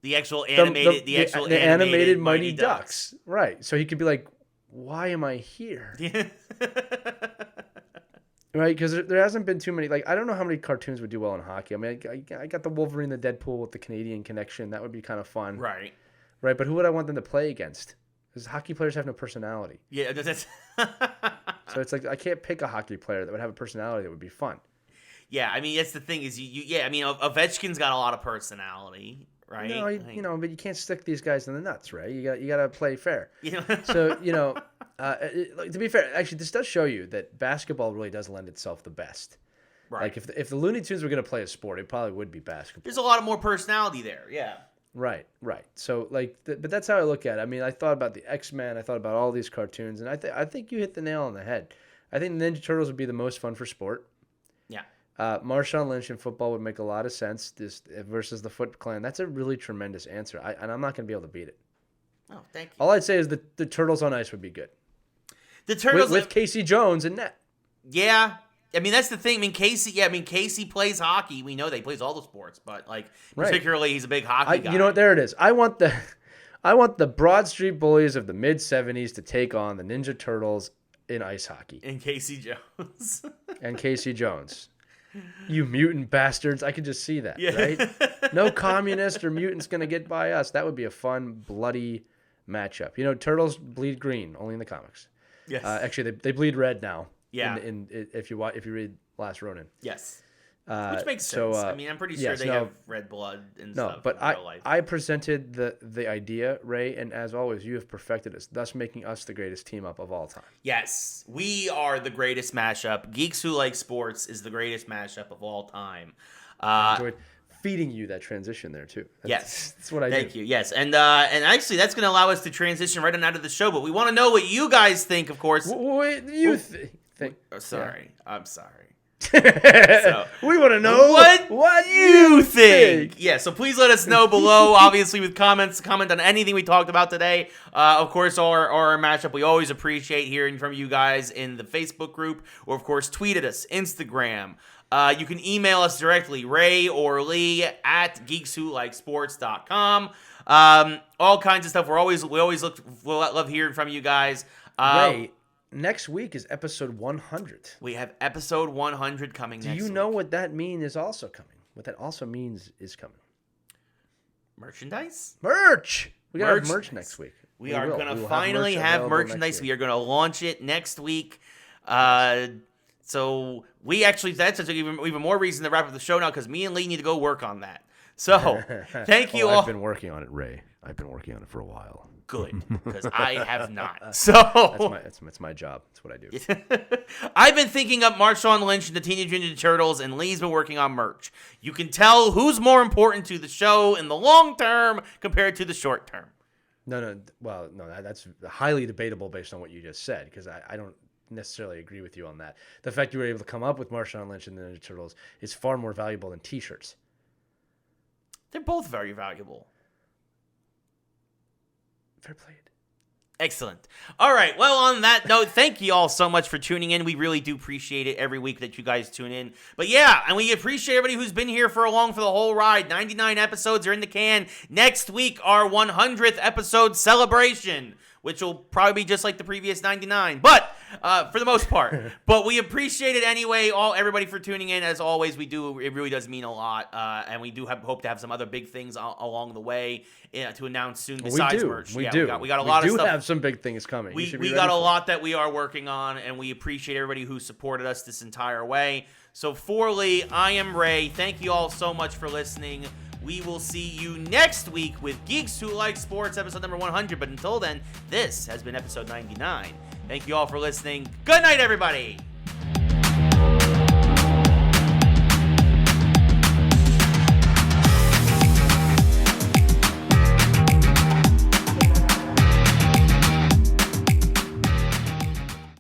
The actual animated, the animated Mighty Ducks. Right. So he could be like, why am I here? Right? Because there hasn't been too many. Like, I don't know how many cartoons would do well in hockey. I mean, I got the Wolverine, the Deadpool with the Canadian connection. That would be kind of fun. Right. Right. But who would I want them to play against? Because hockey players have no personality. Yeah. That's So it's like, I can't pick a hockey player that would have a personality that would be fun. Yeah. I mean, that's the thing is, Ovechkin's got a lot of personality. Right? No, but you can't stick these guys in the nuts, right? You got to play fair. Yeah. So, to be fair, actually, this does show you that basketball really does lend itself the best. Right. Like, if the Looney Tunes were going to play a sport, it probably would be basketball. There's a lot of more personality there, yeah. Right. So, but that's how I look at it. I mean, I thought about the X-Men, I thought about all these cartoons, and I think you hit the nail on the head. I think Ninja Turtles would be the most fun for sport. Yeah. Marshawn Lynch in football would make a lot of sense. This versus the Foot Clan. That's a really tremendous answer, and I'm not going to be able to beat it. Oh, thank you. All I'd say is the Turtles on Ice would be good. The Turtles with Casey Jones in net. Yeah, I mean that's the thing. I mean Casey plays hockey. We know that he plays all the sports, but particularly he's a big hockey guy. You know what? There it is. I want the Broad Street Bullies of the mid '70s to take on the Ninja Turtles in ice hockey. And Casey Jones. And Casey Jones. You mutant bastards. I could just see that, right? No communist or mutant's going to get by us. That would be a fun, bloody matchup. Turtles bleed green, only in the comics. Yes. Actually, they bleed red now. Yeah. If you read Last Ronin. Yes. Which makes sense. I mean, I'm pretty sure they have red blood and stuff in real life. I presented the idea, Ray, and as always, you have perfected us, thus making us the greatest team up of all time. Yes, we are the greatest mashup. Geeks Who Like Sports is the greatest mashup of all time. I enjoyed feeding you that transition there too. That's what I do. Thank you. Yes, and actually, that's going to allow us to transition right on out of the show. But we want to know what you guys think, of course. What you think? Sorry, yeah. I'm sorry. So, we want to know what you think. Yeah, so please let us know below, obviously, with comments. Comment on anything we talked about today. Of course, our matchup, we always appreciate hearing from you guys in the Facebook group, or, of course, tweet at us, Instagram. You can email us directly, Ray or Lee at geekswholikesports.com. All kinds of stuff. We always love hearing from you guys. Ray, next week is episode 100. We have episode 100 coming next week. Do you know what that means is also coming? What that also means is coming. Merchandise? Merch! We got to have merch next week. We are going to finally have merchandise. We are going to launch it next week. So we actually, that's even more reason to wrap up the show now, because me and Lee need to go work on that. So thank you all. I've been working on it, Ray. I've been working on it for a while. Good, because I have not. So that's my job. That's what I do. I've been thinking up Marshawn Lynch and the Teenage Mutant Ninja Turtles, and Lee's been working on merch. You can tell who's more important to the show in the long term compared to the short term. No. Well, no, that's highly debatable based on what you just said, because I don't necessarily agree with you on that. The fact you were able to come up with Marshawn Lynch and the Ninja Turtles is far more valuable than T-shirts. They're both very valuable. Fair played. Excellent. All right. Well, on that note, thank you all so much for tuning in. We really do appreciate it every week that you guys tune in. But yeah, and we appreciate everybody who's been here for the whole ride. 99 episodes are in the can. Next week, our 100th episode celebration, which will probably be just like the previous 99, but for the most part. But we appreciate it anyway, everybody for tuning in. As always, we do. It really does mean a lot, and we do hope to have some other big things along the way to announce soon. Besides merch, we do. We got a lot of stuff. We do have some big things coming. We got a lot that we are working on, and we appreciate everybody who supported us this entire way. So for Lee, I am Ray. Thank you all so much for listening. We will see you next week with Geeks Who Like Sports, episode number 100. But until then, this has been episode 99. Thank you all for listening. Good night, everybody.